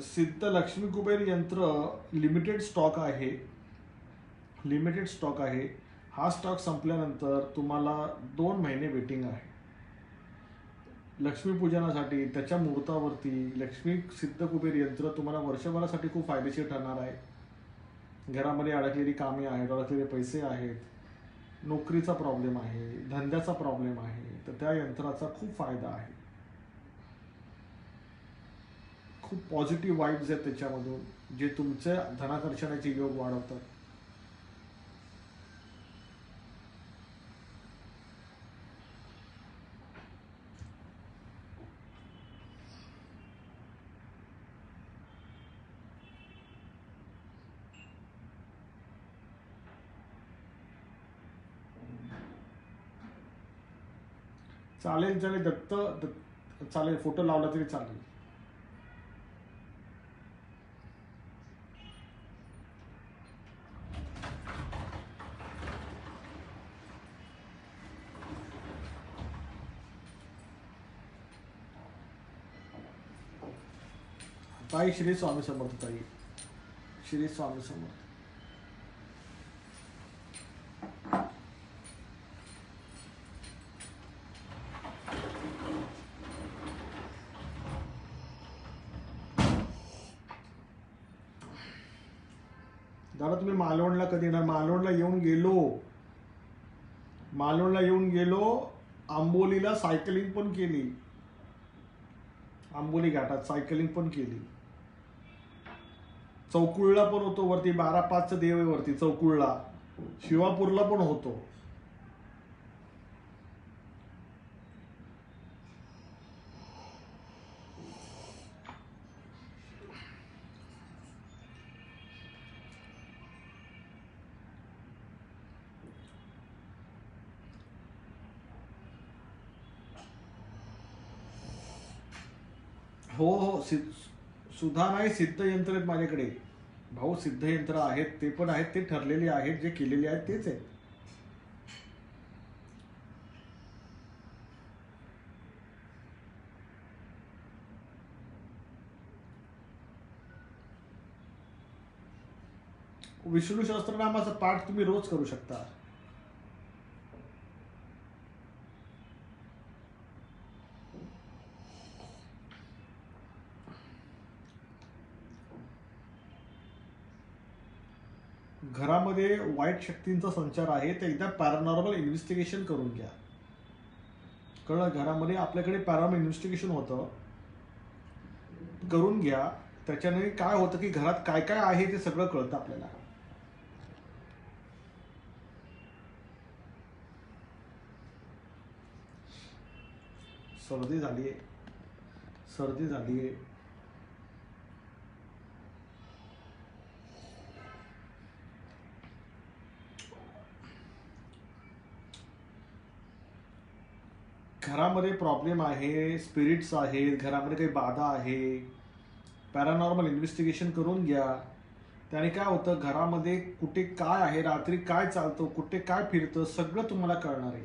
सिद्ध लक्ष्मी कुबेर यंत्र लिमिटेड स्टॉक आहे, लिमिटेड स्टॉक आहे. हा स्टॉक संपल्यानंतर तुम्हाला 2 महिने वेटिंग आहे लक्ष्मीपूजनासाठी. त्याच्या मुहूर्तावरती लक्ष्मी सिद्ध कुबेर यंत्र तुम्हाला वर्षभरासाठी खूप फायदेशीर ठरणार आहे. घरामध्ये अडकलेली कामे आहेत, अडकलेले पैसे आहेत, नोकरीचा प्रॉब्लेम आहे, धंद्याचा प्रॉब्लेम आहे, तर त्या यंत्राचा खूप फायदा आहे. खूप पॉझिटिव्ह वाईब्स आहेत त्याच्यामधून, जे तुमचे धनाकर्षणाचे योग वाढवतात. चालेल चालेल चालेल, फोटो लावला तरी चालेल. ताई श्री स्वामी समर्थ. ताई श्री स्वामी समर्थ. दादा तुम्ही मालवणला कधी येणार? मालवणला येऊन गेलो. आंबोलीला सायकलिंग पण केली. आंबोली घाटात सायकलिंग पण केली. चौकुळला पण होतो वरती, 12/5 देव आहे वरती चौकुळला. शिवापूरला पण होतो. हो सुद्धा नाही, सिद्ध यंत्र आहेत माझ्याकडे भाऊ. सिद्ध यंत्र आहेत, ते पण आहेत, ते ठरलेले आहेत, जे केलेले आहेत तेच आहेत. विष्णू सहस्त्रनामाचा पाठ तुम्ही रोज करू शकता. घरामध्ये वाईट शक्तींचा संचार आहे, ते एकदा पॅरानॉर्मल इन्व्हेस्टिगेशन करून घ्या. कळलं? घरामध्ये आपल्याकडे पॅरानॉर्मल इन्व्हेस्टिगेशन होतं, करून घ्या. त्याच्याने काय होतं की घरात काय काय आहे ते सगळं कळतं आपल्याला. सर्दी झालीये. घरामध्ये प्रॉब्लेम आहे, स्पिरिट्स आहेत, घरामध्ये काही बाधा आहे. पॅरानॉर्मल इन्व्हेस्टिगेशन करून घ्या. त्याने काय होतं, घरामध्ये कुठे काय आहे, रात्री काय चालतं, कुठे काय फिरतं, सगळं तुम्हाला कळणार आहे.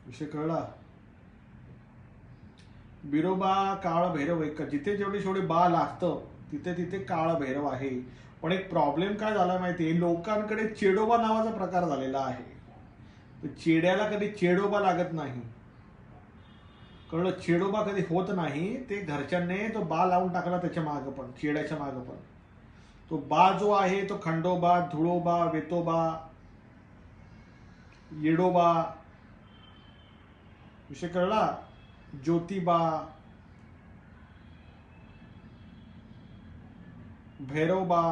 विषय कळला? बिरोबा काळ भैरव आहे का? जिथे जेवढे बा लागतं तिथे तिथे काळ भैरव आहे. पण एक प्रॉब्लेम काय झाला माहितीये, लोकांकडे चेडोबा नावाचा प्रकार झालेला आहे. चेड्याला कधी चेडोबा लागत नाही. कळलं? चेडोबा कधी होत नाही. ते घरच्यांनी तो बा लावून टाकला त्याच्या मागं पण, चेड्याच्या मागं पण. तो बा जो आहे तो खंडोबा, धुळोबा, वेतोबा, येडोबा. विषय कळला? ज्योतिबा, भैरवबा.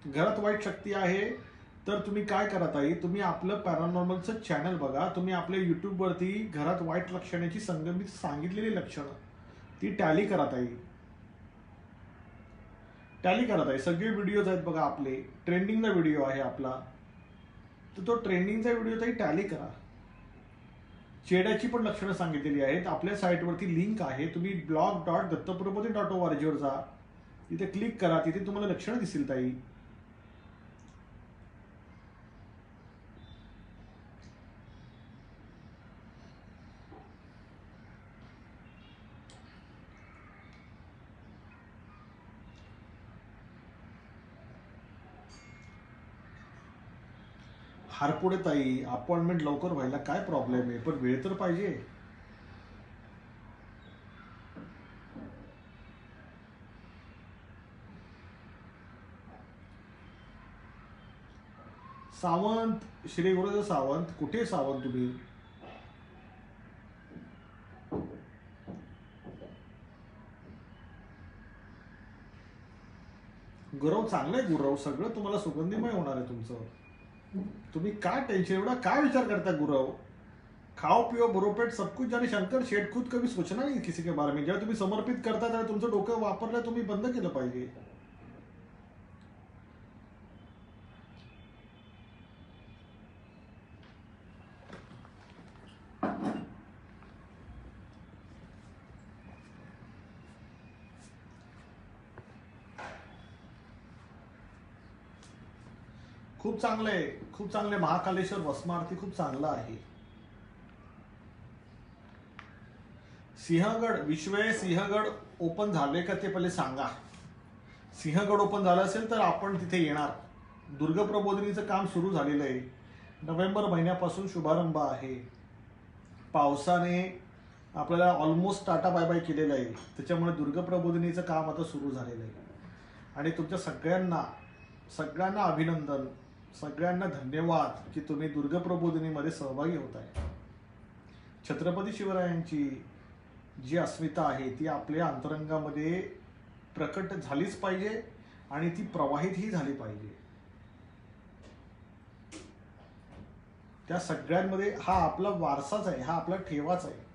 घरात वाईट शक्ती आहे तर तुम्ही काय करा ताई, तुम्ही आपलं पॅरानॉर्मलचं चॅनल बघा. तुम्ही आपल्या युट्यूबवरती घरात वाईट लक्षणाची संगमित सांगितलेली लक्षणं ती टॅली करा ताई. सगळे व्हिडिओज आहेत बघा आपले. ट्रेंडिंगचा व्हिडिओ आहे आपला, तर तो ट्रेंडिंगचा व्हिडिओ ताई टॅली करा. चेड्याची पण लक्षणं सांगितलेली आहेत. आपल्या साईटवरती लिंक आहे, तुम्ही blog.dattaprabodhi.org वर जा, तिथे क्लिक करा, तिथे तुम्हाला लक्षणं दिसतील ताई. हारपुडे ताई, अपॉइंटमेंट लवकर व्हायला काय प्रॉब्लेम आहे, पण वेळ तर पाहिजे. सावंत, श्री गुरुदेव सावंत, कुठे सावंत तुम्ही? गुरव चांगलंय. गुरव सगळं तुम्हाला सुगंधीमय होणार आहे तुमचं. तुम्ही काय टेन्शन, एवढा काय विचार करता गुरव? खाओ पिओ भरोपेट सब कुछ जाने शंकर शेठ खुद कभी सोचना नहीं किसी के बारे में. जेव्हा तुम्ही समर्पित करता तेव्हा तुमचं डोकं वापरलं तुम्ही बंद केलं पाहिजे. खूप चांगलं आहे, खूप चांगलं आहे. महाकालेश्वर भस्मारती खूप चांगलं आहे. सिंहगड विश्वे सिंहगड ओपन झाले का ते पहिले सांगा. सिंहगड ओपन झालं असेल तर आपण तिथे येणार. दुर्ग प्रबोधिनीचं काम सुरू झालेलं आहे. नोव्हेंबर महिन्यापासून शुभारंभ आहे. पावसाने आपल्याला ऑलमोस्ट टाटा बाय बाय केलेलं आहे. त्याच्यामुळे दुर्ग प्रबोधिनीचं काम आता सुरू झालेलं आहे. आणि तुमच्या सगळ्यांना अभिनंदन, सगळ्यांना धन्यवाद की तुम्ही दुर्ग प्रबोधिनीमध्ये सहभागी होत आहे. छत्रपती शिवरायांची जी अस्मिता आहे ती आपल्या अंतरंगामध्ये प्रकट झालीच पाहिजे आणि ती प्रवाहितही झाली पाहिजे. त्या सगळ्यांमध्ये हा आपला वारसाच आहे, हा आपला ठेवाच आहे.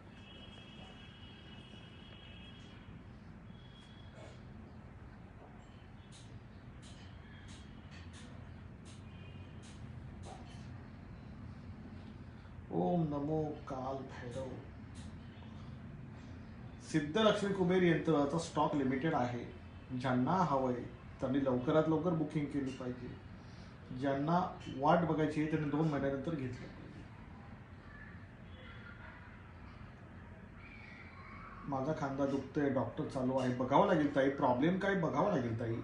ओम नमो काल भैरव. सिद्धलक्ष्मी कुबेर यंत्राचा स्टॉक लिमिटेड आहे. ज्यांना हवंय त्यांनी लवकरात लवकर बुकिंग केली पाहिजे. ज्यांना वाट बघायची आहे त्यांनी 2 महिन्यानंतर घेतलं. माझा खांदा दुखतोय, डॉक्टर चालू आहे. बघावं लागेल ताई, प्रॉब्लेम काय बघावं लागेल ताई.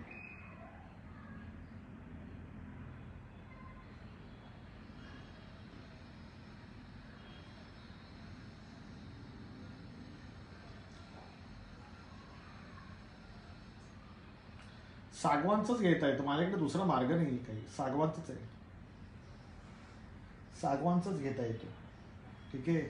सागवानचंच घेता येतं, माझ्याकडे दुसरा मार्ग नाही काही. सागवानचंच आहे, सागवानचंच घेता येतो. ठीक आहे.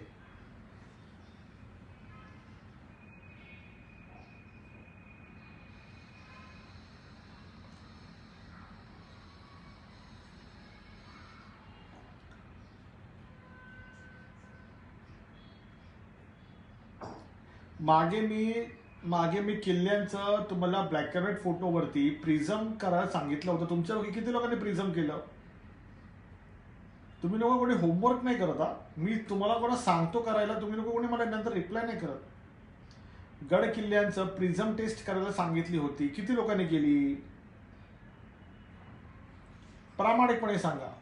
मागे मी किल्ल्यांचं तुम्हाला ब्लॅक अँड व्हाईट फोटोवरती प्रिझम करायला सांगितलं होतं. तुमच्यापैकी किती लोकांनी प्रिझम केलं? तुम्ही लोक कोणी होमवर्क नाही करत. मी तुम्हाला कोणा सांगतो करायला, तुम्ही लोक कोणी मला नंतर रिप्लाय नाही करत. गड किल्ल्यांचं प्रिझम टेस्ट करायला सांगितली होती, किती लोकांनी केली? प्रामाणिकपणे सांगा.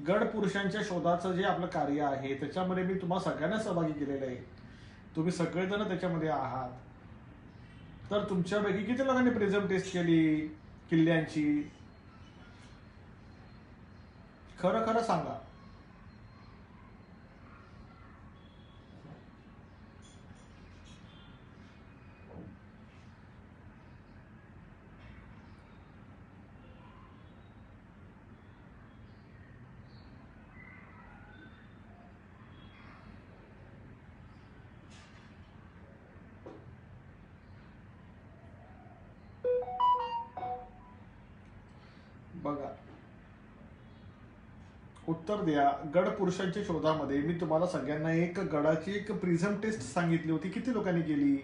गड पुरुषांच्या शोधाचं जे आपलं कार्य आहे त्याच्यामध्ये मी तुम्हाला सगळ्यांना सहभागी केलेलं आहे. तुम्ही सगळेजण त्याच्यामध्ये आहात. तर तुमच्यापैकी किती लोकांनी प्रिझम टेस्ट केली किल्ल्यांची? खरं खरं सांगा. बघा, उत्तर द्या. गड पुरुषांच्या शोधामध्ये मी तुम्हाला सगळ्यांना एक गडाची एक प्रिझम टेस्ट सांगितली होती, किती लोकांनी केली?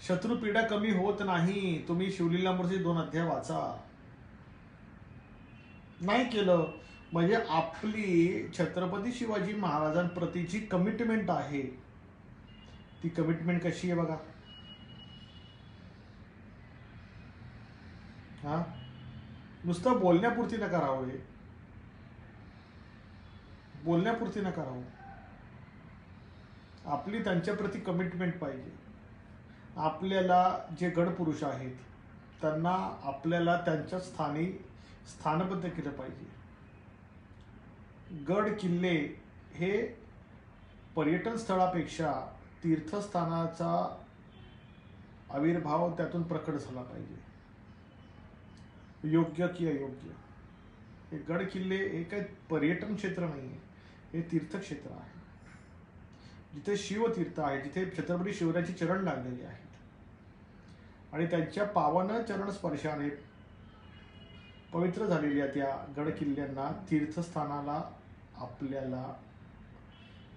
शत्रुपीडा कमी होत नाही. तुम्ही शिवलीलामृतचे 2 अध्याय वाचा. नाही केलं म्हणजे आपली छत्रपती शिवाजी महाराजांप्रती जी कमिटमेंट आहे ती कमिटमेंट कशी आहे बघा. हा, नुसतं बोलण्यापुरती नका राहू. हे बोलण्यापुरती नका राहू. आपली त्यांच्याप्रती कमिटमेंट पाहिजे. आपल्याला जे गडपुरुष आहेत त्यांना आपल्याला त्यांच्या स्थानी स्थानबद्ध केलं पाहिजे. गड किल्ले हे पर्यटन स्थळापेक्षा तीर्थस्थानाचा आविर्भाव त्यातून प्रकट झाला पाहिजे. योग्य की अयोग्य, हे गड किल्ले हे काही पर्यटन क्षेत्र नाही आहे, हे तीर्थक्षेत्र आहे. जिथे शिवतीर्थ आहे, जिथे छत्रपती शिवरायांची चरण लागलेले आहेत आणि त्यांच्या पावन चरण स्पर्शाने पवित्र झालेल्या त्या गड किल्ल्यांना तीर्थस्थानाला आपल्याला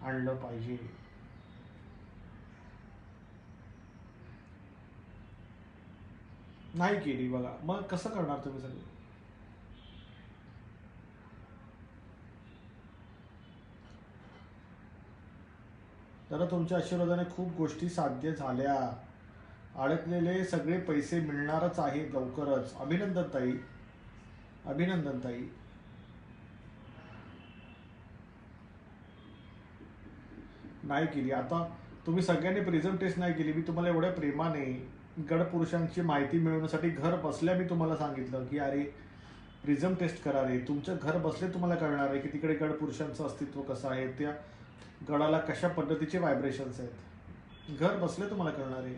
आणलं पाहिजे. नाही केली बघा, मग कसं करणार तुम्ही सगळं? तर तुमच्या आशीर्वादाने खूप गोष्टी साध्य झाल्या. अडकलेले सगळे पैसे मिळणारच आहेत लवकरच. अभिनंदन ताई, अभिनंदन ताई. नाही केली. आता तुम्ही सगळ्यांनी प्रिझम टेस्ट नाही केली. मी तुम्हाला एवढ्या प्रेमाने गडपुरुषांची माहिती मिळवण्यासाठी घर बसल्या मी तुम्हाला सांगितलं की अरे प्रिझम टेस्ट करा रे. तुमचं घर बसले तुम्हाला कळणार आहे की तिकडे गडपुरुषांचं अस्तित्व कसं आहे, त्या गडाला कशा पद्धतीचे व्हायब्रेशन्स आहेत. घर बसले तुम्हाला कळणार आहे.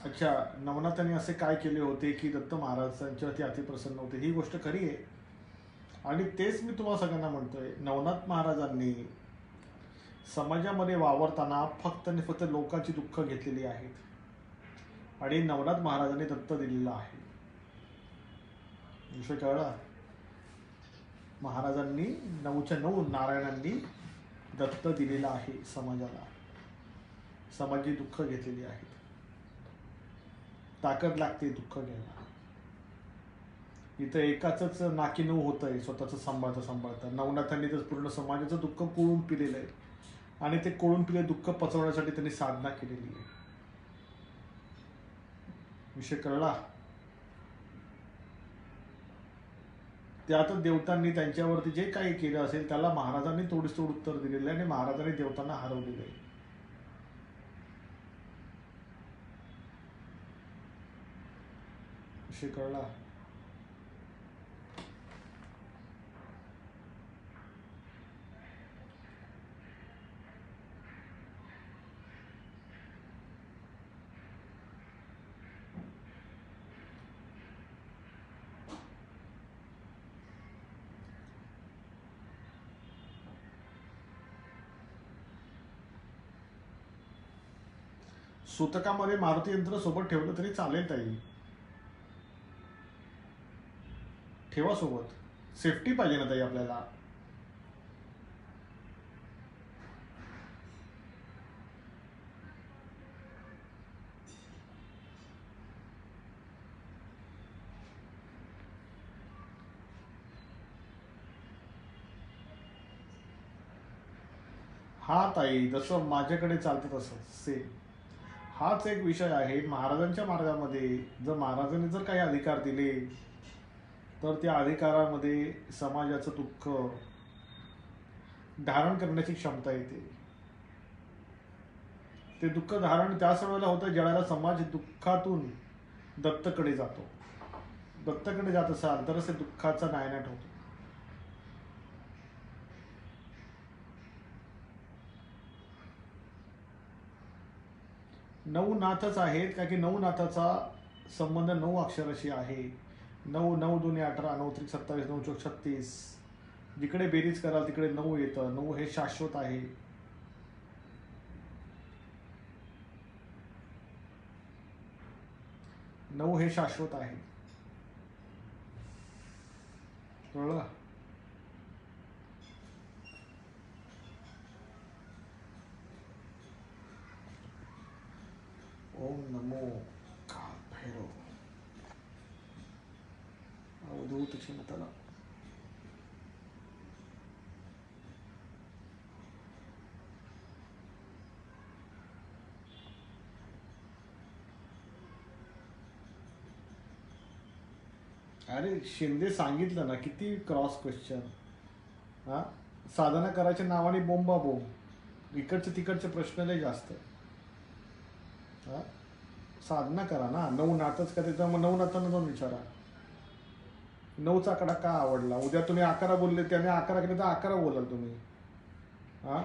अच्छा, नवनाथांनी असे काय केले होते की दत्त महाराजांच्यावरती अतिप्रसन्न होते? ही गोष्ट खरी आहे. आणि तेच मी तुम्हाला सगळ्यांना म्हणतोय, नवनाथ महाराजांनी समाजामध्ये वावरताना फक्त आणि फक्त लोकांची दुःख घेतलेली आहेत आणि नवनाथ महाराजांनी दत्त दिलेला आहे. विषय कळला? महाराजांनी 9च्या 9 नारायणांनी दत्त दिलेला आहे समाजाला. समाजाची दुःख घेतलेली आहेत. ताकद लागते दुःख घ्यायला. इथं एकाच नाकी नऊ होत आहे स्वतःच सांभाळता सांभाळता. नवनाथांनी तर पूर्ण समाजाचं दुःख कोळून पिलेलं आहे आणि ते कोळून पिले दुःख पचवण्यासाठी त्यांनी साधना केलेली आहे. विषय कळला? त्यातच देवतांनी त्यांच्यावरती जे काही केलं असेल त्याला महाराजांनी तोडीसतोड उत्तर दिलेलं आहे आणि महाराजांनी देवतांना हरवलेलं आहे. विषय कळला? सूतकामध्ये मारुती यंत्र सोबत ठेवलं तरी चालेल ताई. ठेवा सोबत. सेफ्टी पाहिजे ना ताई आपल्याला. हा ताई, जसं माझ्याकडे चालतं तसं सेम. हाच एक विषय आहे. महाराजांच्या मार्गामध्ये जर महाराजांनी जर काही अधिकार दिले तर त्या अधिकारामध्ये समाजाचं दुःख धारण करण्याची क्षमता येते. ते दुःख धारण त्याच वेळेला होतं ज्यावेळेला समाज दुःखातून दत्तकडे जातो. दत्तकडे जात असाल तरच ते दुःखाचा नायनाट होतो. नऊ नाथच आहेत का की नऊ नाथाचा संबंध 9 अक्षराशी आहे. 9 9 2 18 9 3 27 9 4 36. जिकडे बेरीज कराल तिकडे 9 येतं. 9 हे शाश्वत आहे. नऊ हे शाश्वत आहे. कळलं? ओम नमो काल भैरव अवधूत क्षमताला. अरे शिंदे सांगितलं ना, किती क्रॉस क्वेश्चन. हा, साधना करायच्या नावाने बोंबा बोंब. इकडचे तिकडचे प्रश्न लय जास्त. हा, साधना करा ना. 9 नातच का त्याचा मग 9 नातांना जाऊन विचारा 9चा आकडा का आवडला. उद्या तुम्ही 11 बोलले त्याने 11 केले तर 11 बोलाल तुम्ही. हा,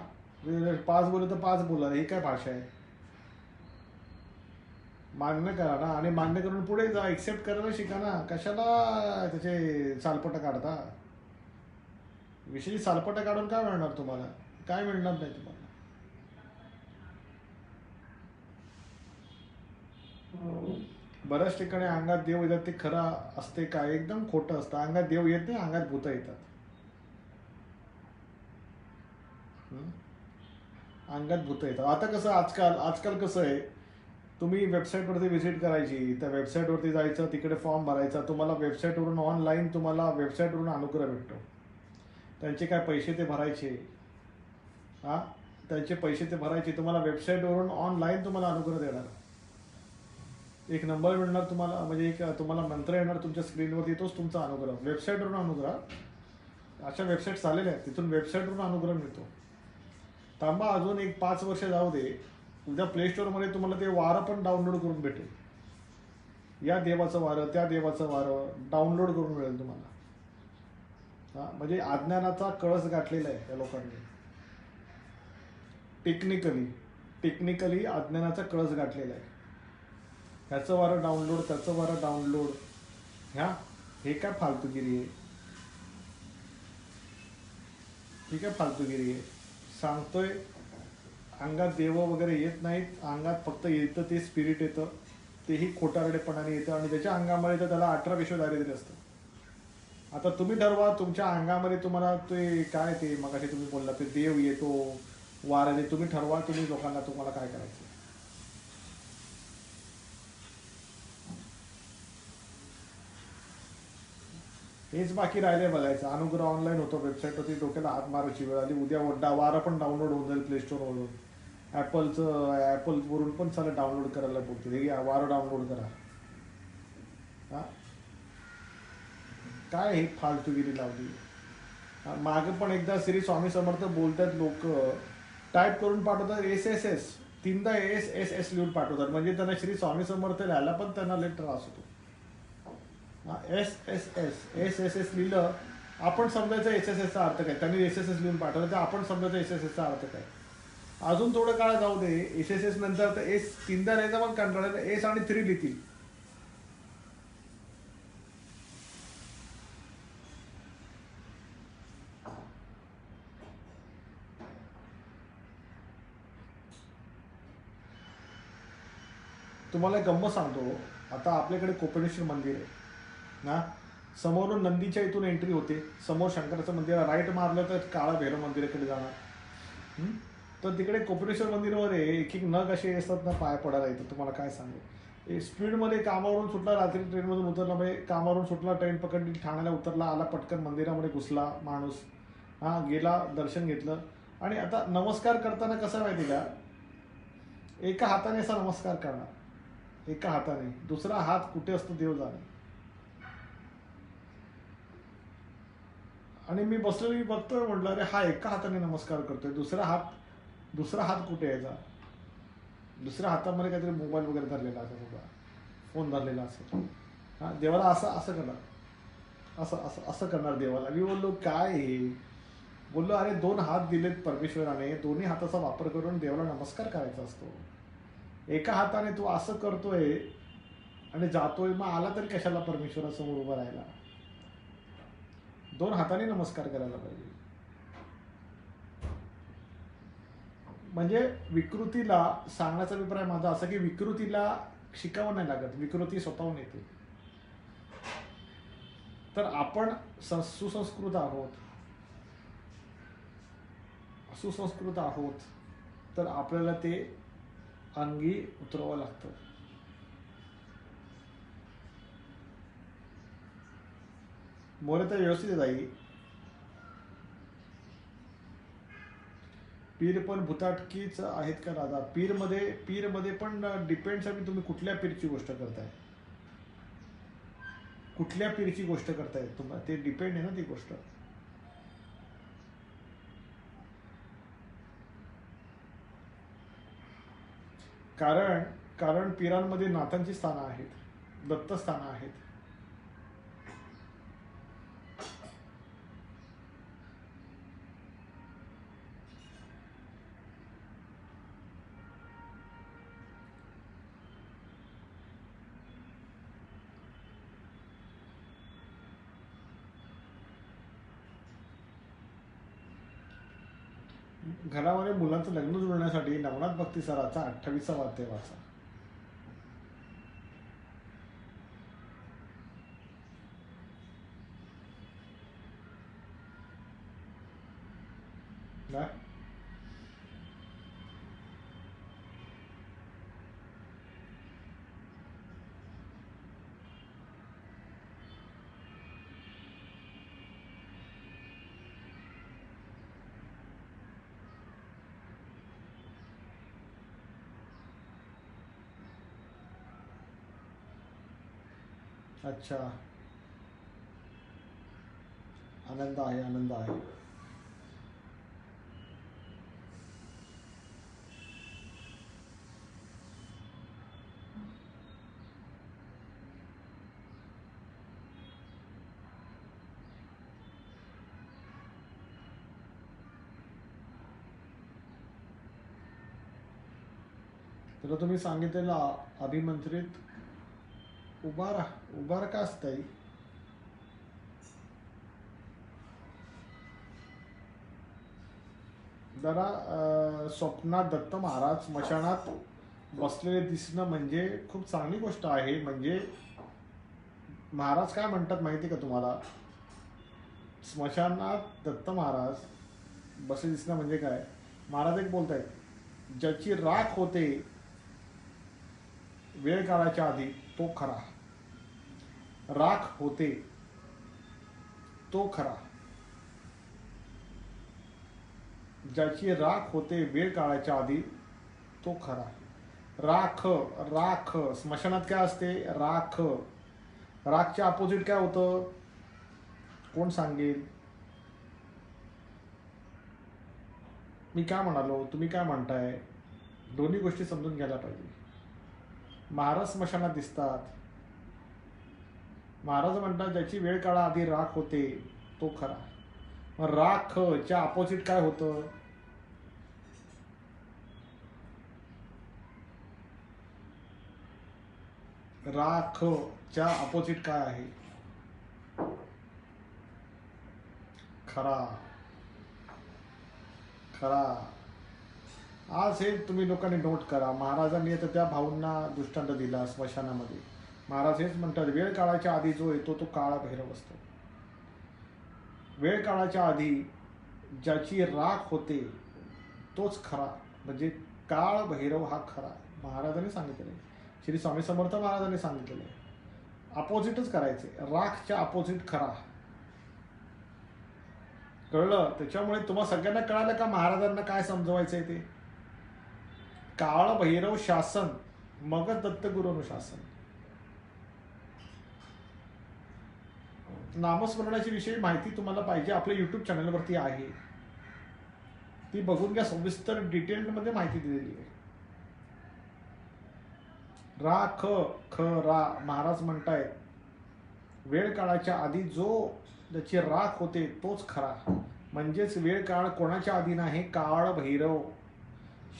5 बोलले तर 5 बोलाल. ही काय भाषा आहे? मान्य करा ना आणि मान्य करून पुढे जा. एक्सेप्ट करायला शिका ना. कशाला त्याचे चालपट काढता. विषयी सालपटा काढून काय मिळणार तुम्हाला? काय मिळणार नाही तुम्हाला. बऱ्याच ठिकाणी अंगात देव येतात ते खरं असते काय? एकदम खोटं असतं. अंगात देव येत नाही, अंगात भूतं येतात. अंगात भूतं येतात. आता कसं आजकाल आजकाल कसं आहे, तुम्ही वेबसाईटवरती व्हिजिट करायची, त्या वेबसाईटवरती जायचं, तिकडे फॉर्म भरायचा, तुम्हाला वेबसाईटवरून ऑनलाईन तुम्हाला वेबसाईटवरून अनुग्रह भेटतो. त्यांचे काय पैसे ते भरायचे, हां, त्यांचे पैसे ते भरायचे, तुम्हाला वेबसाईटवरून ऑनलाईन तुम्हाला अनुग्रह देणार. एक नंबर मिळणार तुम्हाला, म्हणजे एक तुम्हाला मंत्र येणार तुमच्या स्क्रीनवरती, तोच तुमचा अनुग्रह. वेबसाईटवरून अनुग्रह, अशा वेबसाईट्स आलेल्या आहेत, तिथून वेबसाईटवरून अनुग्रह मिळतो. थांबा अजून एक 5 वर्ष जाऊ दे, उद्या प्ले स्टोअरमध्ये तुम्हाला ते वारं पण डाउनलोड करून भेटेल. या देवाचं वारं, त्या देवाचं वारं डाउनलोड करून मिळेल तुम्हाला. हां, म्हणजे अज्ञानाचा कळस गाठलेला आहे त्या लोकांनी. टेक्निकली अज्ञानाचा कळस गाठलेला आहे. ह्याचं वारं डाउनलोड, त्याचं वारं डाउनलोड. हे काय फालतूगिरी आहे? ही काय फालतूगिरी आहे? सांगतोय अंगात देव वगैरे येत नाहीत, अंगात फक्त येतं ते स्पिरिट येतं, तेही खोटारडेपणाने येतं, आणि त्याच्या अंगामध्ये तर त्याला 18 विश्व दारिद्र्य असतं. आता तुम्ही ठरवा तुमच्या अंगामध्ये तुम्हाला ते काय, ते मगाशी तुम्ही बोलला ते देव येतो, वारा येते, तुम्ही ठरवा, तुम्ही लोकांना तुम्हाला काय करायचं. हेच बाकी राहिले बघायचं. अनुग्रह ऑनलाईन होतो, वेबसाईटवरती डोक्याला हात मारायची वेळ आली, उद्या वारा पण डाउनलोड होऊन जाईल प्ले स्टोअरवरून. ॲपलवरून पण चालेल डाउनलोड करायला बोलतील, हे वारं डाउनलोड करा. हां, काय हे फालतूगिरी लावली. मागं पण एकदा श्री स्वामी समर्थ बोलतात, लोक टाईप करून पाठवतात SSS, 3दा SSS लिहून पाठवतात, म्हणजे त्यांना श्री स्वामी समर्थ लिहायला पण त्यांना लई त्रास होतो. SSS लिहिलं, आपण समजायचं SSSचा अर्थ काय, त्यांनी SSS लिहून पाठवलं तर आपण समजायचं SSSचा अर्थ काय. अजून थोडं काळ जाऊ दे, SSS नंतर तर S 3दा लिहायचा पण कंटाळा, S आणि 3 लिहितील. तुम्हाला एक गंमत सांगतो. आता आपल्याकडे कोपेश्वर मंदिर आहे ना, समोरून नंदीच्या इथून एंट्री होते, समोर शंकराचं मंदिर, राईट मारलं तर काळा भैरव मंदिराकडे जाणार. तर तिकडे कोपेश्वर मंदिरामध्ये एक एक नग असे असतात ना, पाया पडायला येतात. तुम्हाला काय सांगू, स्पीडमध्ये कामावरून सुटला, रात्री ट्रेनमधून उतरला, म्हणजे कामावरून सुटला, ट्रेन पकडली, ठाण्याला उतरला, आला, पटकन मंदिरामध्ये घुसला माणूस, गेला, दर्शन घेतलं. आणि आता नमस्कार करताना कसं माहिती का, एका हाताने असा नमस्कार करणार, एका हाताने, दुसरा हात कुठे असतो देव जाणे. आणि मी बसलेली बघतोय, म्हटलं अरे हा एका हाताने नमस्कार करतोय, दुसरा हात कुठे यायचा. दुसऱ्या हातामध्ये काहीतरी मोबाईल वगैरे धरलेला असेल, फोन धरलेला असेल. देवाला असं करणार, असं करणार देवाला. मी बोललो काय हे, बोललो अरे 2 हात दिलेत परमेश्वराने, दोन्ही हाताचा वापर करून देवाला नमस्कार करायचा असतो. एका हाताने तू असं करतोय आणि जातोय, मग आला तरी कशाला परमेश्वरासमोर उभं राहायला. 2 हाताने नमस्कार करायला पाहिजे. म्हणजे विकृतीला सांगण्याचा अभिप्राय माझा असा की विकृतीला शिकावं नाही लागत, विकृती स्वतःहून येते. तर आपण सुसंस्कृत आहोत, तर आपल्याला ते अंगी उतरवावं लागतं. मोरे तर व्यवस्थित आहे. पीर पण भुताटकीच आहेत का दादा? पीरमध्ये पण डिपेंड्स आहे, तुम्ही कुठल्या पीरची गोष्ट करताय, कुठल्या पीरची गोष्ट करताय, तुम्हाला ते डिपेंड आहे ना ती गोष्ट. कारण पीरांमध्ये नाथांची स्थानं आहेत, दत्तस्थानं आहेत. घरामध्ये मुलांचं लग्न जुळण्यासाठी नवनाथ भक्ती सराचा 28वा अध्याय वाचा. ना अच्छा, आनंद आहे, आनंद आहे. तुला तुम्ही सांगितलेलं अभिमंत्रित उभार का असतंय. जरा स्वप्नात दत्त महाराज स्मशानात बसलेले दिसणं म्हणजे खूप चांगली गोष्ट आहे. म्हणजे महाराज काय म्हणतात माहिती का तुम्हाला? स्मशानात दत्त महाराज बसले दिसणं म्हणजे काय? महाराज एक बोलतायत, ज्याची राख होते वेळ काळाच्या आधी तो खरा. राख होते तो खरा. ज्याची राख होते वेळ काळाच्या आधी तो खरा. राख, राख स्मशानात काय असते? राख. राखच्या अपोजिट काय होतं? कोण सांगेल? मी काय म्हणालो, तुम्ही काय म्हणताय? दोन्ही गोष्टी समजून घ्यायला पाहिजे. महाराज स्मशानात दिसतात. महाराज म्हणतात ज्याची वेळ काळा आधी राख होते तो खरा. मग राखच्या अपोजिट काय होतं? राखच्या अपोजिट काय आहे? खरा. खरा. आज हे तुम्ही लोकांनी नोट करा. महाराजांनी आता त्या भाऊंना दृष्टांत दिला स्मशानामध्ये. महाराज हेच म्हणतात, वेळ काळाच्या आधी जो येतो तो काळा भैरव असतो. वेळ काळाच्या आधी ज्याची राख होते तोच खरा. म्हणजे काळ भैरव हा खरा. महाराजांनी सांगितलेलं आहे. श्री स्वामी समर्थ महाराजांनी सांगितलेलं आहे. अपोजिटच करायचे. राखच्या अपोजिट खरा. कळलं? त्याच्यामुळे तुम्हाला सगळ्यांना कळालं का महाराजांना काय समजवायचंय ते? काळ भैरव शासन मगच दत्तगुरुनुशासन. नामस्मरणाची विषयी माहिती तुम्हाला पाहिजे, आपल्या युट्यूब चॅनलवरती आहे. ती बघून घ्या. सविस्तर डिटेलमध्ये माहिती दिलेली आहे. राख खरा. महाराज म्हणतायत वेळ काळाच्या आधी जो ज्याची राख होते तोच खरा. म्हणजेच वेळ काळ कोणाच्या अधीन आहे? काळ भैरव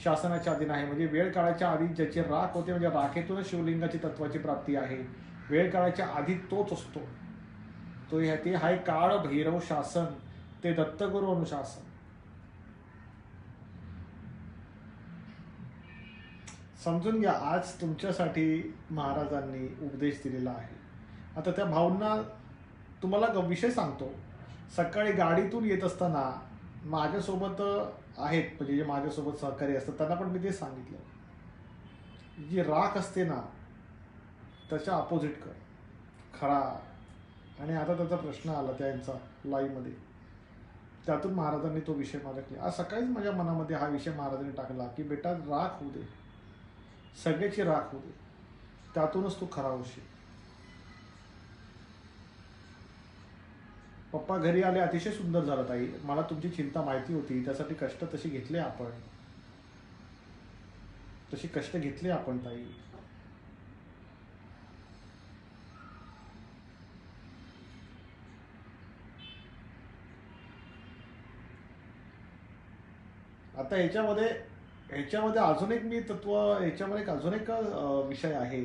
शासनाच्या अधीन आहे. म्हणजे वेळ काळाच्या आधी ज्याची राख होते, म्हणजे राखेतूनच शिवलिंगाची तत्वाची प्राप्ती आहे. वेळ काळाच्या आधी तोच असतो. तो ते हाय काळ भैरव शासन, ते दत्तगुरु अनुशासन. समजून घ्या. आज तुमच्यासाठी महाराजांनी उपदेश दिलेला आहे. आता त्या भाऊंना तुम्हाला विषय सांगतो. सकाळी गाडीतून येत असताना माझ्यासोबत आहेत, म्हणजे जे माझ्यासोबत सहकारी असतात त्यांना पण मी ते सांगितलं, जी राख असते ना त्याच्या अपोजिट कर, खरा. आणि आता त्याचा प्रश्न आला त्यांचा लाईव्हमध्ये, त्यातून महाराजांनी तो विषय माझ्याकडे आज सकाळीच माझ्या मनामध्ये हा विषय महाराजांनी टाकला की बेटा राख होऊ दे, सगळ्याची राख होऊ दे, त्यातूनच तू खरा होशील. पप्पा घरी आले, अतिशय सुंदर झालं ताई. मला तुमची चिंता माहिती होती, त्यासाठी कष्ट तशी घेतले आपण, तशी कष्ट घेतले आपण ताई. आता ह्याच्यामध्ये अजून एक मी तत्व, ह्याच्यामध्ये अजून एक विषय आहे.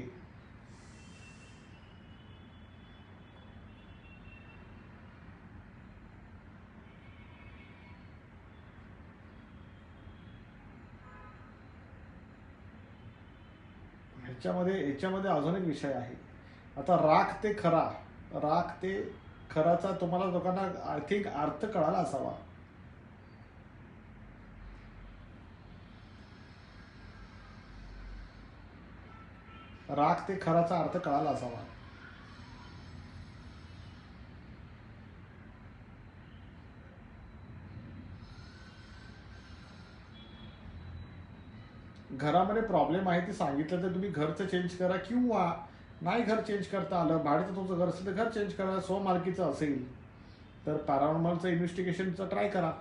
याच्यामध्ये अजून एक विषय आहे. आता राख ते खरा, राख ते खराचा तुम्हाला लोकांना आर्थिक अर्थ कळाला असावा. राख ते खराचा अर्थ कळाला असावा. घरामध्ये प्रॉब्लेम आहे ते सांगितलं तर तुम्ही घरचं चेंज करा, किंवा नाही घर चेंज करता आलं, भाड्याचं तुमचं घर असेल तर घर चेंज करा. स्वमालकीचं असेल तर पॅरानॉर्मलचं इन्व्हेस्टिगेशनचं ट्राय करा.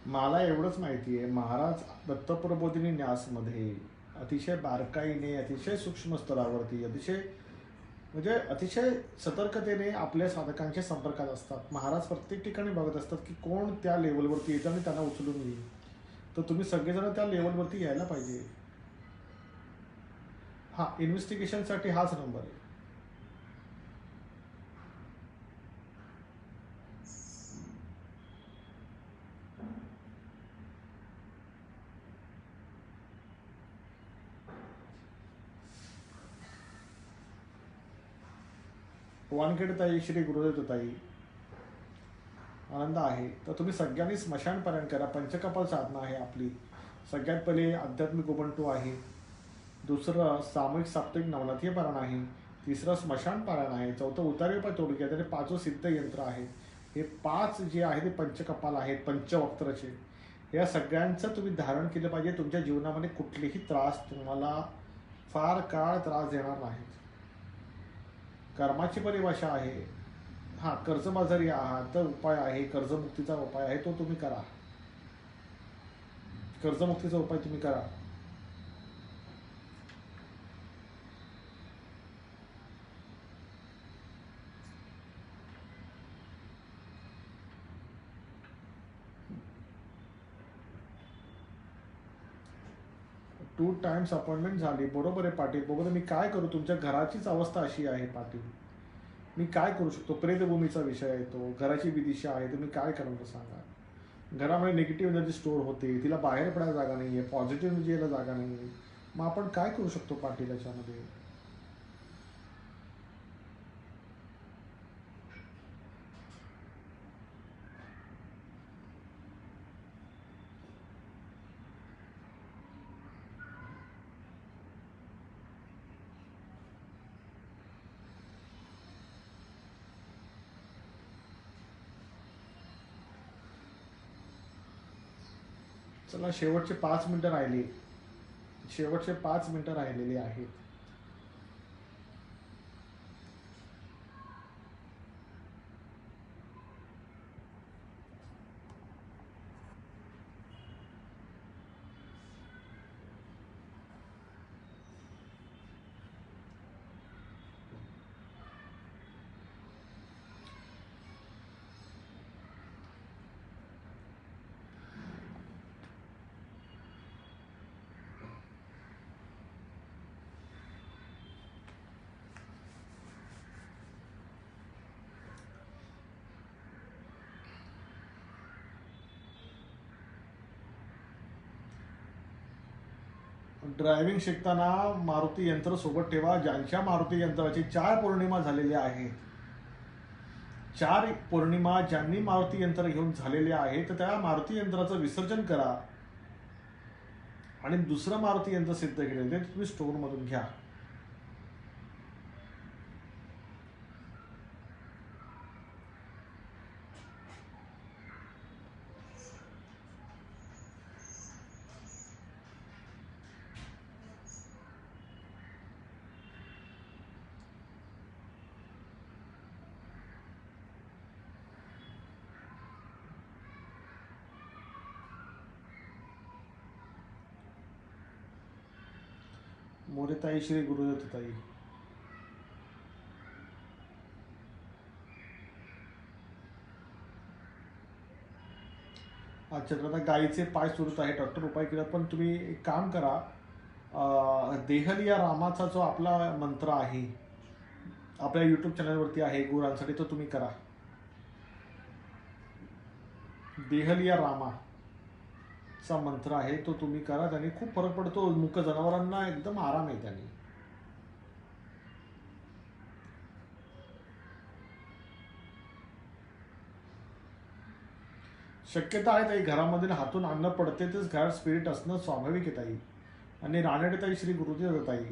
मला एवढंच माहिती आहे, महाराज दत्तप्रबोधिनी न्यासमध्ये अतिशय बारकाईने, अतिशय सूक्ष्म स्तरावरती, म्हणजे अतिशय सतर्कतेने आपल्या साधकांच्या संपर्कात असतात. महाराज प्रत्येक ठिकाणी बघत असतात की कोण त्या लेवलवरती येतं आणि त्यांना उचलून येईल. तर तुम्ही सगळेजण त्या लेवलवरती यायला पाहिजे. हां, इन्व्हेस्टिगेशनसाठी हाच नंबर आहे. वानखेडताई, श्री गुरुदेवताई, आनंद आहे. तर तुम्ही सगळ्यांनी स्मशान पारायण करा. पंचकपाल साधना आहे आपली. सगळ्यात पहिले आध्यात्मिक उबंटू आहे, दुसरं सामूहिक साप्ताहिक नवनाथीय पारायण आहे, तिसरं स्मशान पारायण आहे, चौथं उतारे उपाय तोडक्यात, आणि पाचवं सिद्ध यंत्र आहे. हे 5 जे आहे ते पंचकपाल आहेत, पंचवक्त्रचे. या सगळ्यांचं तुम्ही धारण केलं पाहिजे. तुमच्या जीवनामध्ये कुठलेही त्रास तुम्हाला फार काळ त्रास देणार नाहीत. कर्माची परिभाषा आहे. हां, कर्जबाजारी आहात तर उपाय आहे, कर्जमुक्तीचा उपाय आहे, तो तुम्ही करा. कर्जमुक्तीचा उपाय तुम्ही करा. टू टाइम्स अपॉइंटमेंट झाली. बरोबर आहे पाटील. बरोबर, मी काय करू? तुमच्या घराचीच अवस्था अशी आहे पाटील. मी काय करू शकतो? प्रेतभूमीचा विषय आहे तो, घराची विदिशा आहे. तुम्ही काय करणार सांगा? घरामध्ये निगेटिव्ह एनर्जी स्टोअर होते, तिला बाहेर पडायला जागा नाही आहे, पॉझिटिव्ह एनर्जी यायला जागा नाही आहे. मग आपण काय करू शकतो पाटील याच्यामध्ये? चला, शेवटचे 5 मिनिटं राहिली. शेवटचे 5 मिनिटं राहिलेली आहेत. ड्रायव्हिंग शिकताना मारुती यंत्र सोबत ठेवा. ज्यांच्या मारुती यंत्राची 4 पौर्णिमा झालेल्या आहेत, 4 पौर्णिमा ज्यांनी मारुती यंत्र घेऊन झालेले आहे, तर त्या मारुती यंत्राचं विसर्जन करा आणि दुसरं मारुती यंत्र सिद्ध केलेलं ते तुम्ही स्टोअरमधून घ्या. मोरेताई श्री गुरुदत्तताई. अच्छा, तर आता गाईचे पाय सुरत आहे डॉक्टर उपाय केला, पण तुम्ही एक काम करा. देहली या रामाचा जो आपला मंत्र आहे आपल्या यूट्यूब चॅनलवरती आहे गुरांसाठी, तो तुम्ही करा. देहली या रामाचा मंत्र आहे तो तुम्ही करा, त्याने खूप फरक पडतो. मुक जनावरांना एकदम आराम आहे त्याने. शक्यता आहे ताई, घरामधील हातून अन्न पडते तेच घरात स्पिरिट असणं स्वाभाविक आहे ताई. आणि रानडे ताई श्री गुरुदेव ताई.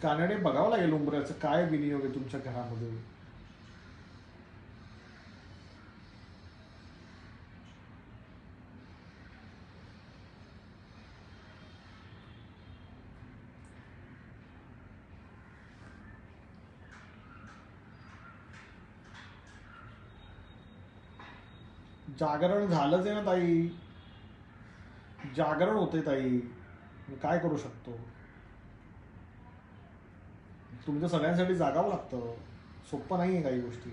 कानडे बघावं लागेल उंबऱ्याचं काय विनियोग आहे तुमच्या घरामध्ये. जागरण झालंच आहे ना ताई, जागरण होते ताई, मी काय करू शकतो. तुमच्या सगळ्यांसाठी जागावं लागतं, सोपं नाही आहे काही गोष्टी.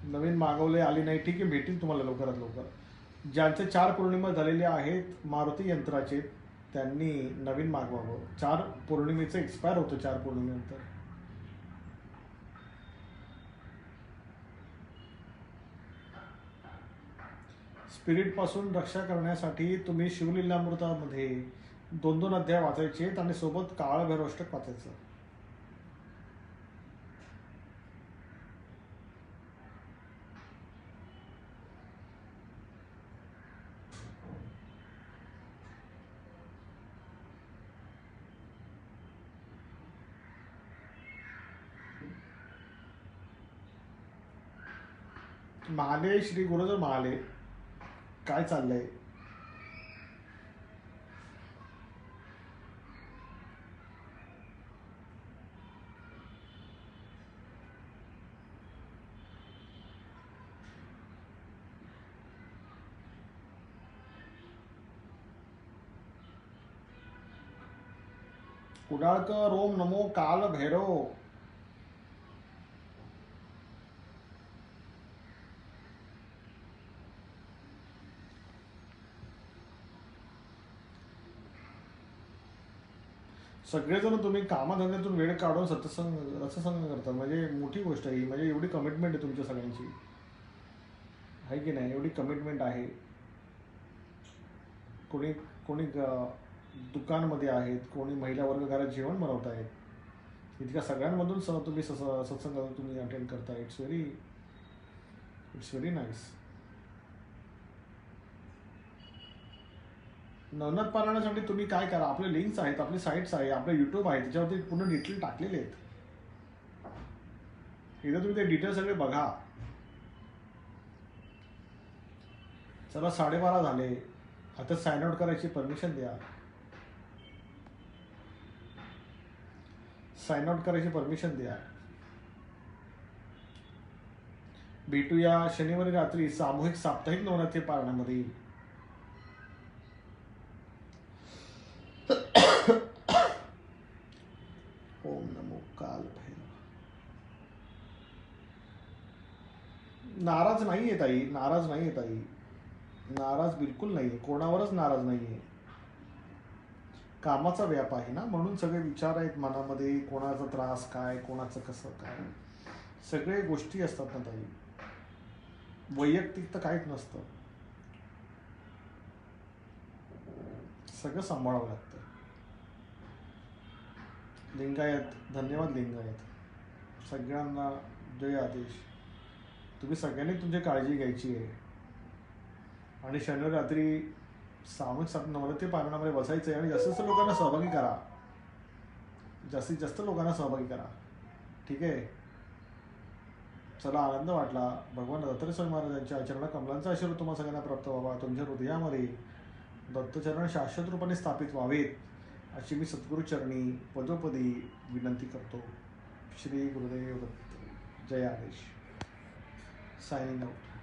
नवीन मागवले आली नाही, ठीक आहे, भेटील तुम्हाला लवकरात लवकर. ज्यांचे 4 पौर्णिमा झालेले आहेत मारुती यंत्राचे त्यांनी नवीन मागवावं. 4 पौर्णिमेचं एक्सपायर होतं 4 पौर्णिमेनंतर. स्पिरिट पासून रक्षा करण्यासाठी तुम्ही शिवलीलामृतामध्ये 2-2 अध्याय वाचायचे आणि सोबत काळ भैरवाष्टक वाचायचं. महाले श्री गुरुजर महाले, काय चाललंय. कुडाळकर ओम नमो काल भैरव. सगळेजण तुम्ही कामाधंद्यातून वेळ काढून रससंग करतात, म्हणजे मोठी गोष्ट आहे ही. म्हणजे एवढी कमिटमेंट आहे तुमच्या सगळ्यांची, आहे की नाही. एवढी कमिटमेंट आहे. कोणी कोणी दुकानमध्ये आहेत, कोणी महिला वर्ग घरात जेवण बनवत आहेत. इतक्या सगळ्यांमधून तुम्ही सत्संग तुम्ही अटेंड करता. It's very nice. नवनाथ पारायणासाठी तुम्ही काय करा, आपले लिंक्स आहेत, आपले साईट्स आहे, आपले यूट्यूब आहे, त्याच्यावरती पूर्ण डिटेल टाकलेले आहेत. एकदा तुम्ही ते डिटेल सगळे बघा. चला 12:30 झाले, आता साइन आउट करायची परमिशन द्या. साइन आउट करायची परमिशन द्या. भेटूया शनिवारी रात्री सामूहिक साप्ताहिक नवरात्री पारायणामध्ये. ओम नमो काल भैरव. नाराज नाहीये ताई, नाराज नाहीये ताई, नाराज बिलकुल नाहीये, कोणावरच नाराज नाहीये. कामाचा व्याप आहे ना, म्हणून सगळे विचार आहेत मनामध्ये. कोणाचा त्रास काय, कोणाचं कसं काय, सगळे गोष्टी असतात ना ताई. वैयक्तिक तर काहीच नसतं, सगळं सांभाळावं लागतं. लिंगायत, धन्यवाद लिंगायत. सगळ्यांना जय आदेश. तुम्ही सगळ्यांनी तुमची काळजी घ्यायची आहे. आणि शनिवारी रात्री सामूहिक नवरात्री पारायणामध्ये बसायचं आहे आणि जास्तीत जास्त लोकांना सहभागी करा. जास्तीत जास्त लोकांना सहभागी करा, ठीक आहे. चला, आनंद वाटला. भगवान दत्तात्रय स्वामी महाराजांच्या चरण कमलांचा आशीर्वाद तुम्हाला सगळ्यांना प्राप्त व्हावा. तुमच्या हृदयामध्ये दत्तचरण शाश्वत रूपाने स्थापित व्हावेत अशी मी सद्गुरूचरणी पदोपदी विनंती करतो. श्री गुरुदेव दत्त. जय आदेश. Signing out.